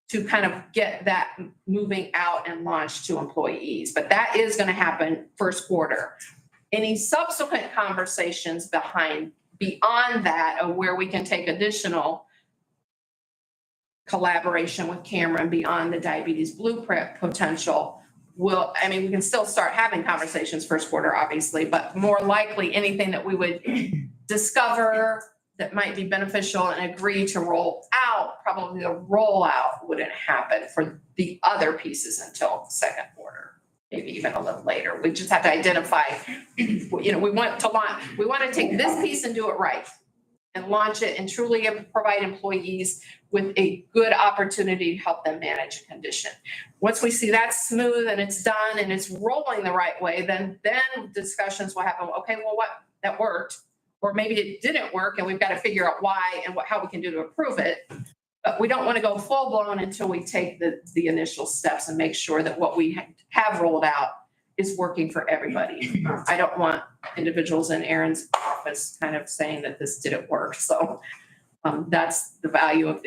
to kind of get that moving out and launched to employees. But that is going to happen first quarter. Any subsequent conversations beyond that of where we can take additional collaboration with Cameron beyond the diabetes blueprint potential we can still start having conversations first quarter, obviously, but more likely anything that we would discover that might be beneficial and agree to roll out, probably the rollout wouldn't happen for the other pieces until second quarter, maybe even a little later. We just have to identify, we want to take this piece and do it right and launch it and truly provide employees with a good opportunity to help them manage a condition. Once we see that smooth and it's done and it's rolling the right way, then discussions will happen. Okay, well, that worked. Or maybe it didn't work and we've got to figure out why and how we can do to improve it. But we don't want to go full blown until we take the initial steps and make sure that what we have rolled out is working for everybody. I don't want individuals in Aaron's office kind of saying that this didn't work. So that's the value of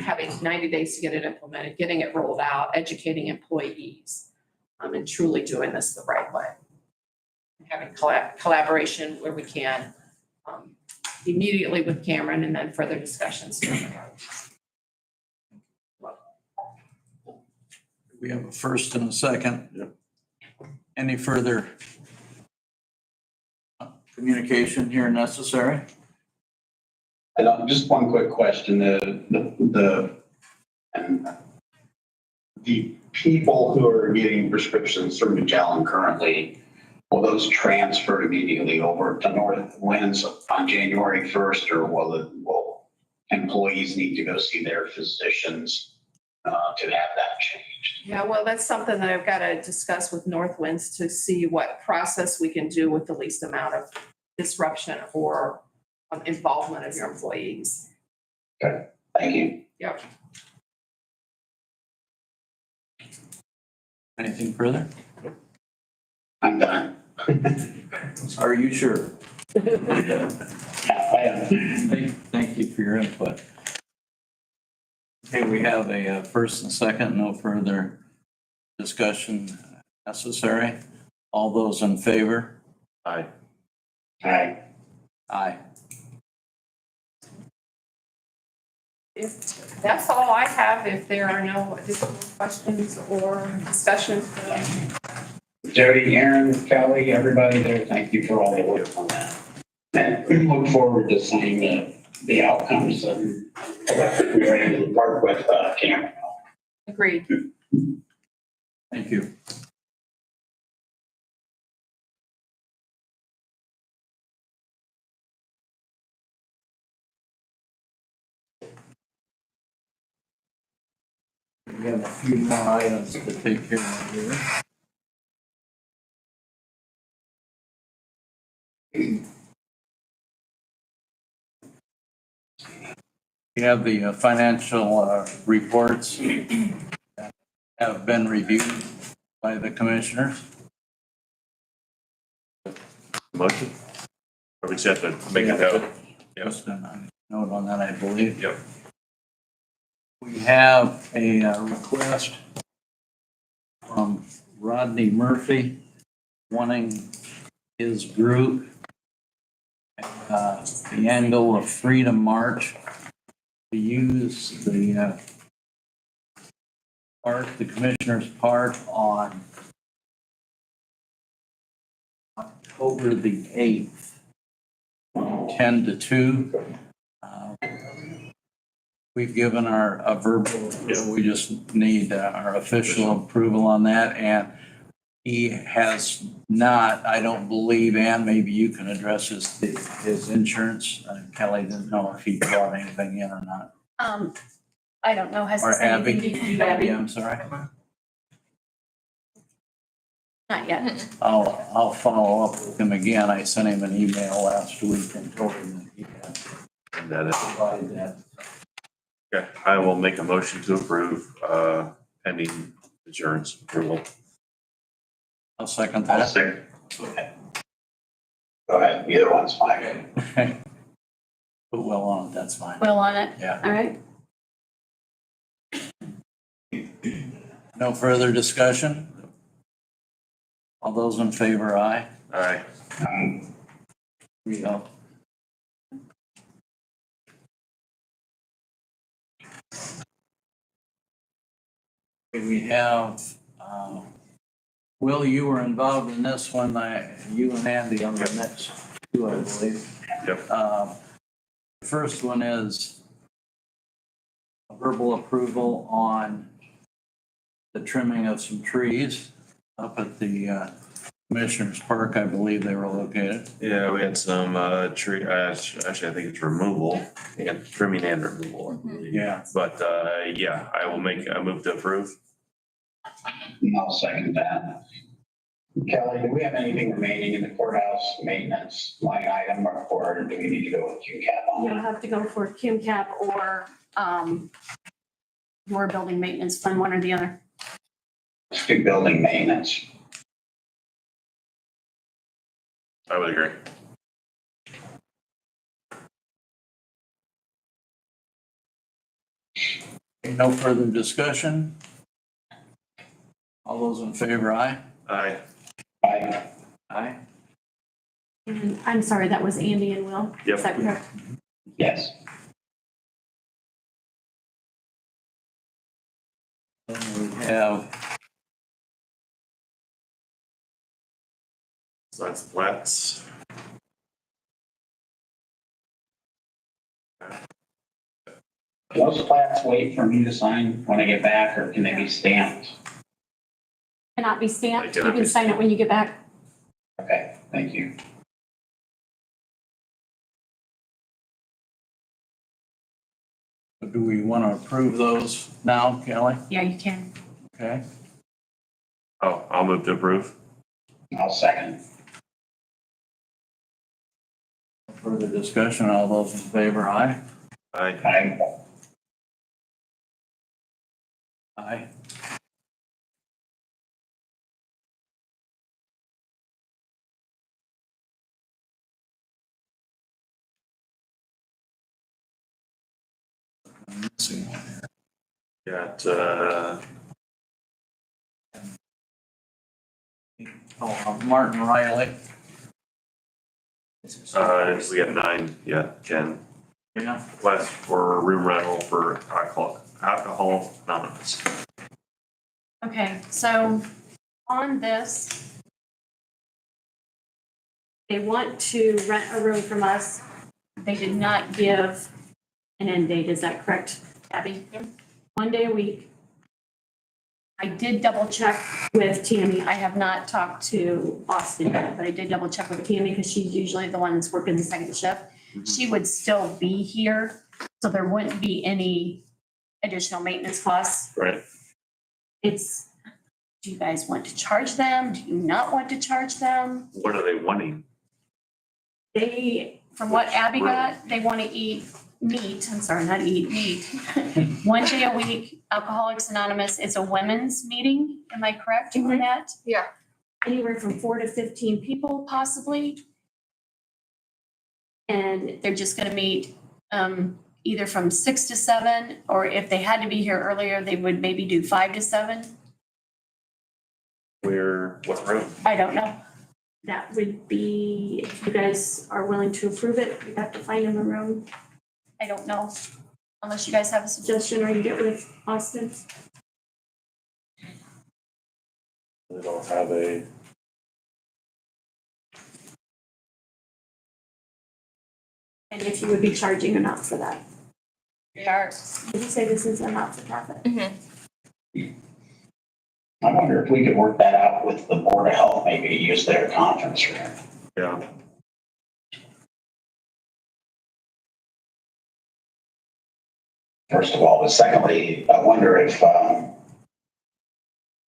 having 90 days to get it implemented, getting it rolled out, educating employees, and truly doing this the right way. Having collaboration where we can immediately with Cameron and then further discussions. We have a first and a second. Yep. Any further communication here necessary? Just one quick question. The people who are getting prescriptions through Magellan currently, will those transfer immediately over to Northwinds on January 1st, or will employees need to go see their physicians to have that changed? Yeah, well, that's something that I've got to discuss with Northwinds to see what process we can do with the least amount of disruption or involvement of your employees. Okay, thank you. Yep. Anything further? I'm done. Are you sure? I am. Thank you for your input. Okay, we have a first and second, no further discussion necessary. All those in favor? Aye. Aye. Aye. If that's all I have, if there are no additional questions or discussions. Jody, Aaron, Kelly, everybody there, thank you for all the work on that. And we look forward to seeing the outcomes and we're able to work with Cameron. Agreed. Thank you. We have a few more items to take care of here. We have the financial reports that have been reviewed by the commissioners. Motion? Or we just have to make a note? Yep. Just a note on that, I believe. Yep. We have a request from Rodney Murphy wanting his group the angle of Freedom March to use the park, the Commissioners Park on October the 8th, 10 to 2. We've given a verbal, we just need our official approval on that. And he has not, I don't believe, Ann, maybe you can address his insurance. Kelly didn't know if he brought anything in or not. I don't know, has Or this anything Abby, to do with Abby? I'm sorry. Not yet. I'll follow up with him again. I sent him an email last week and told him that he had And that is, provided that. okay, I will make a motion to approve, pending insurance approval. I'll second I'll that. second. Go ahead, either one's fine. Okay. Put well on it, that's fine. Will on it, Yeah. all right? No further discussion? All those in favor, aye? Aye. We go. We have, Will, you were involved in this one, you and Andy on the next two, I believe. Yep. The first one is a verbal approval on the trimming of some trees up at the Commissioners Park, I believe they were located. Yeah, we had some, tree, actually, I think it's removal and trimming and removal, I believe. Yeah. But, yeah, I will make, I move to approve. I'll second that. Kelly, do we have anything remaining in the courthouse maintenance line item, or do we need to go with QCAP on You'll that? have to go for Kim Cap or your building maintenance fund, one or the other. Let's do building maintenance. I would agree. No further discussion? All those in favor, aye? Aye. Aye. Aye. And I'm sorry, that was Andy and Will? Yep. Is that correct? Yes. And we have So that's flats. Those plats wait for me to sign when I get back, or can they be stamped? Cannot be stamped. They You cannot can be sign it when you get back. Okay, thank you. Do we want to approve those now, Kelly? Yeah, you can. Okay. Oh, I'll move to approve. I'll second. Further discussion, all those in favor, aye? Aye. Aye. Aye. I'm missing one here. Got, Martin Riley. we got 9, yeah, 10. Yeah. Request for room rental for alcohol anonymous. Okay, so on this, they want to rent a room from us. They did not give an end date. Is that correct, Abby? 1 day a week. I did double check with Tammy. I have not talked to Austin yet, but I did double check with Tammy because she's usually the one that's working the second shift. She would still be here, so there wouldn't be any additional maintenance costs. Right. It's, do you guys want to charge them? Do you not want to charge them? What are they wanting? They, from what Abby got, they want to eat meat, I'm sorry, not eat meat. One day a week, Alcoholics Anonymous, it's a women's meeting, am I correct on that? Yeah. Anywhere from 4 to 15 people possibly. And they're just gonna meet either from 6 to 7, or if they had to be here earlier, they would maybe do 5 to 7. What room? I don't know. That would be, if you guys are willing to approve it, we'd have to find them a room. I don't know, unless you guys have a suggestion or you get with Austin. They don't have a. And if you would be charging or not for that. We are. Did you say this is a not-for-profit? I wonder if we could work that out with the Board of Health, maybe use their conference room. Yeah. First of all, but secondly, I wonder if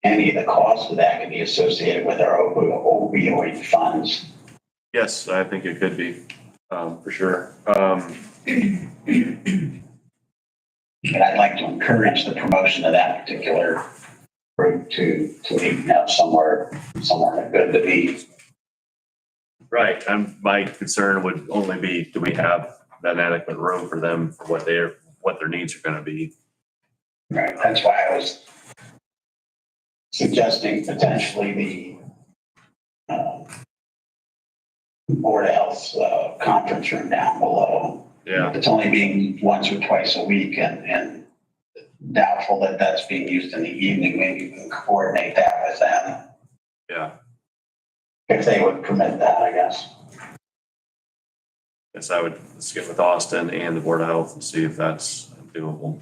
any of the costs of that could be associated with our opioid funds. Yes, I think it could be, for sure. And I'd like to encourage the promotion of that particular group to meet up somewhere good to be. Right, and my concern would only be, do we have that adequate room for them for what their needs are gonna be? Right, that's why I was suggesting potentially the Board of Health's conference room down below. Yeah, It's only being once or twice a week and doubtful that that's being used in the evening. Maybe we can coordinate that with them yeah, if they would permit that, I guess. guess I would, let's get with Austin and the Board of Health and see if that's doable.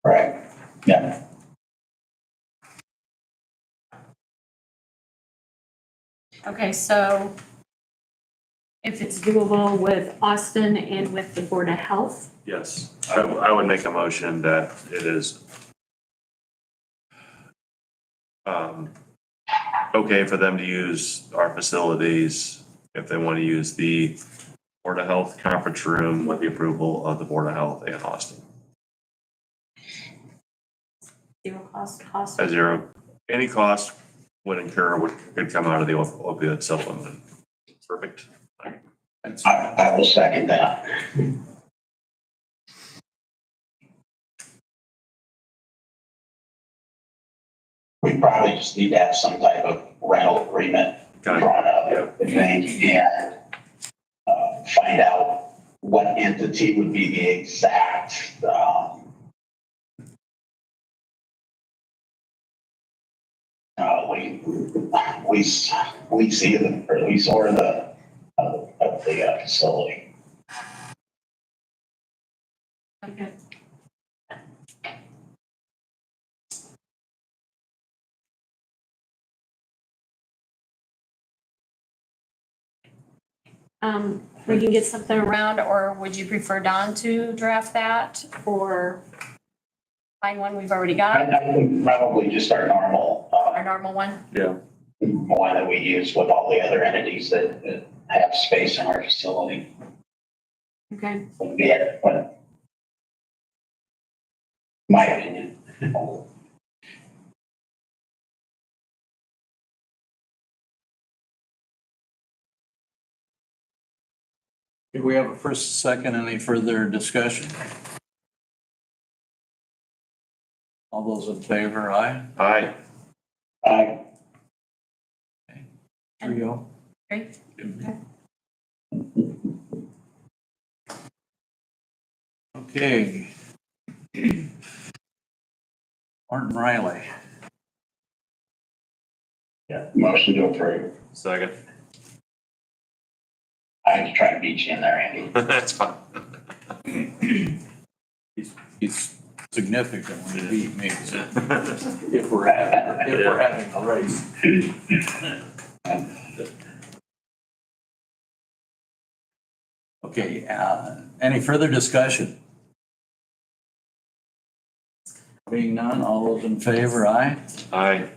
Right, yeah. Okay, so if it's doable with Austin and with the Board of Health, Yes, I would make a motion that it is okay for them to use our facilities if they want to use the Board of Health conference room with the approval of the Board of Health and Austin. zero cost. At zero, any cost could come out of the opioid supplement. Perfect. I will second that. We probably just need to have some type of rental agreement Got it. drawn up, Yep. I think, and find out what entity would be the exact, we see them, or lease or of the facility. Okay. We can get something around, or would you prefer Don to draft that, or find one we've already got, I think probably just our our normal one? Yeah. one that we use with all the other entities that have space in our facility. Okay, Would be it, but my opinion. Do we have a first, second, any further discussion? All those in favor, aye? Aye. I 3-0. great. Okay. Martin Riley. motion to approve. Second. I had to try to beat you in there, Andy. That's fine. He's significantly beat me, so if we're having a race. Okay, any further discussion? Being none, all those in favor, aye? Aye.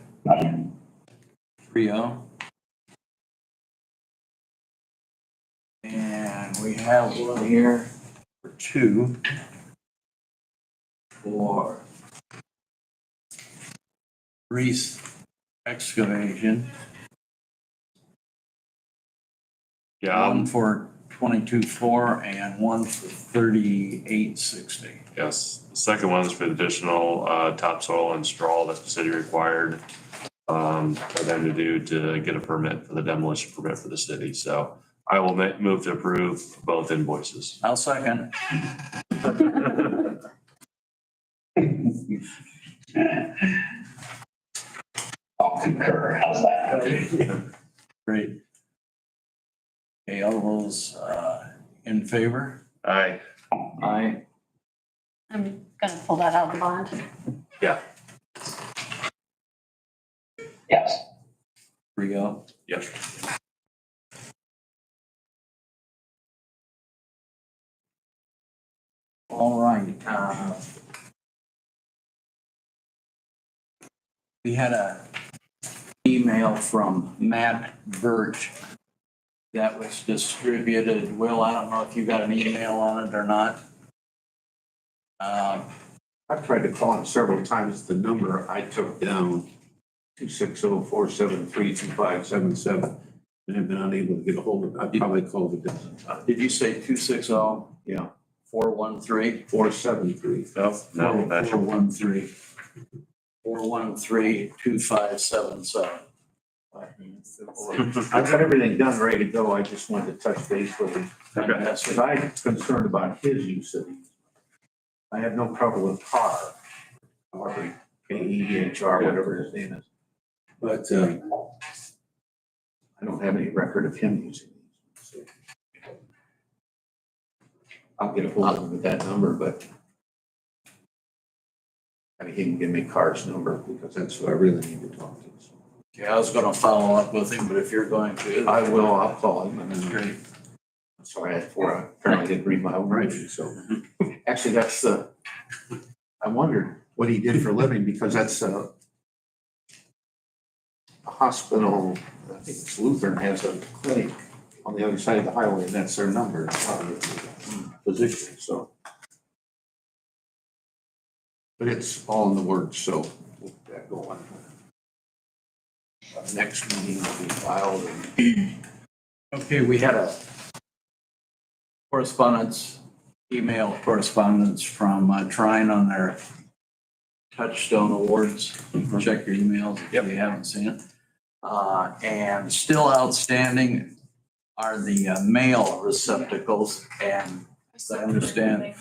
3-0. And we have one here for 2 for Reese excavation. Yeah, One for 22.4 and one for 38.60. yes. The second one is for the additional topsoil and straw that the city required for them to do to get a permit for the demolition permit for the city. So I will move to approve both invoices. I'll second. I'll concur. How's that? Great. Okay, all those in favor? Aye. Aye. I'm gonna pull that out of the bond. Yes. 3-0. Yep. All right. We had a email from Matt Birch that was distributed. Will, I don't know if you got an email on it or not. I've tried to call him several times. The number I took down, 260-473-2577, and have been unable to get a hold of it. I probably called it, Did you say 260? yeah, 413? 473. No, that's 413. 413-2577. I've got everything done, ready to go. I just wanted to touch base with him. Because I'm concerned about his usage. I have no trouble with Carr, Harvey, K-E-H-R, whatever his name is. But I don't have any record of him using these. So I'll get a hold of him with that number, but I mean, he can give me Carr's number because that's who I really need to talk to. So Yeah, I was gonna follow up with him, but if you're going to. I will, I'll call him and then. Great. I'm sorry, I apparently didn't read my own writing, so. Actually, that's I wondered what he did for a living because that's a hospital, I think it's Lutheran, has a clinic on the other side of the highway, and that's their number, position, so. But it's all in the works, so we'll get that going. Next meeting will be filed and Okay, we had a email correspondence from Trine on their Touchstone Awards. Check your emails if you haven't seen it. And still outstanding are the mail receptacles, and I understand,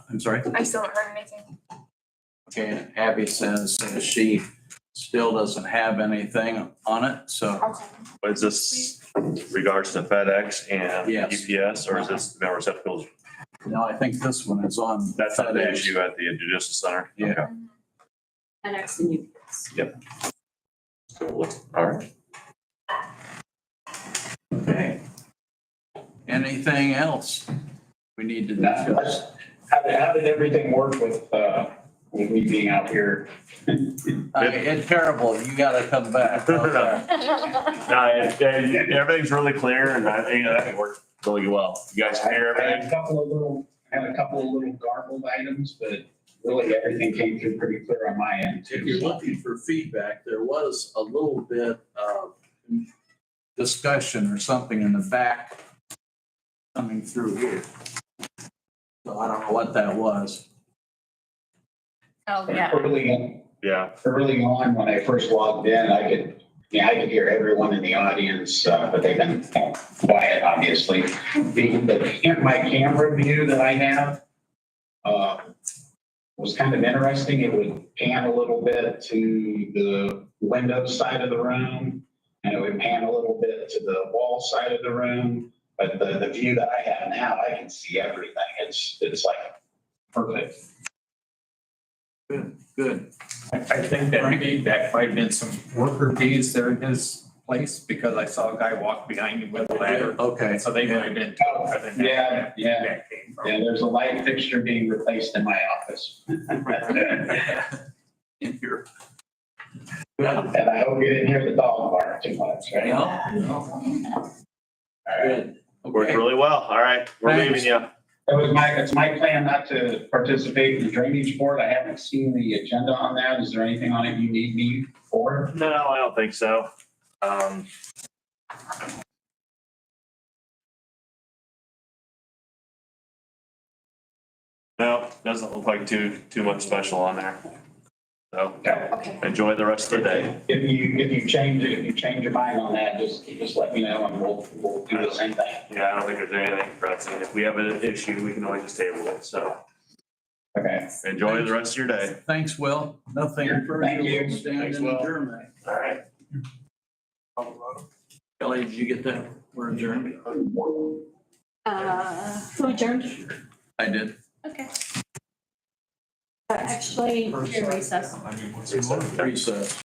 I'm sorry? I still haven't heard anything. Okay, and Abby says she still doesn't have anything on it, so. Okay. But is this regards to FedEx and Yes. UPS, or is this mail receptacles? No, I think this one is on. That's not the FedEx. issue at the Judicial Center? Yeah. Okay. FedEx and UPS. Cool. All right. Okay. Anything else we need to Now, discuss? how did everything work with me being out here? It's terrible. You gotta come back. Okay. No, everything's really clear and I think that worked really well. You guys can hear I had everything? had a couple of little garbled items, but really everything came through pretty clear on my end If too. you're looking for feedback, there was a little bit of discussion or something in the back coming through here. So I don't know what that was. Oh, yeah. Yeah. Early on, when I first logged in, I could hear everyone in the audience, but they've been quiet, obviously. My camera view that I have was kind of interesting. It would pan a little bit to the window side of the room, and it would pan a little bit to the wall side of the room. But the view that I have now, I can see everything. It's like perfect. Good. I think that maybe that might have been some worker bees there in his place, because I saw a guy walk behind him with a ladder. Okay. So they might have been. Yeah. That came from. Yeah, there's a light fixture being replaced in my office. in your. And I hope you didn't hear the dog bark too much, right? No. All right. Good. Worked Okay. really well. All right, we're Thanks. leaving you. It's my plan not to participate in the drainage board. I haven't seen the agenda on that. Is there anything on it you need me for? No, I don't think so. No, doesn't look like too much special on there. So Okay. enjoy the rest of the day. If you change your mind on that, just let me know and we'll do the same thing. Yeah, I don't think there's anything pressing. If we have an issue, we can always just table it. So Okay. enjoy the rest of your day. Thanks, Will. Nothing further. Thank you. We'll stand Thanks, in Will. adjournment. All right. Kelly, did you get that? We're adjourned. Who adjourned? I did. Okay. Actually, you're recess. Recess.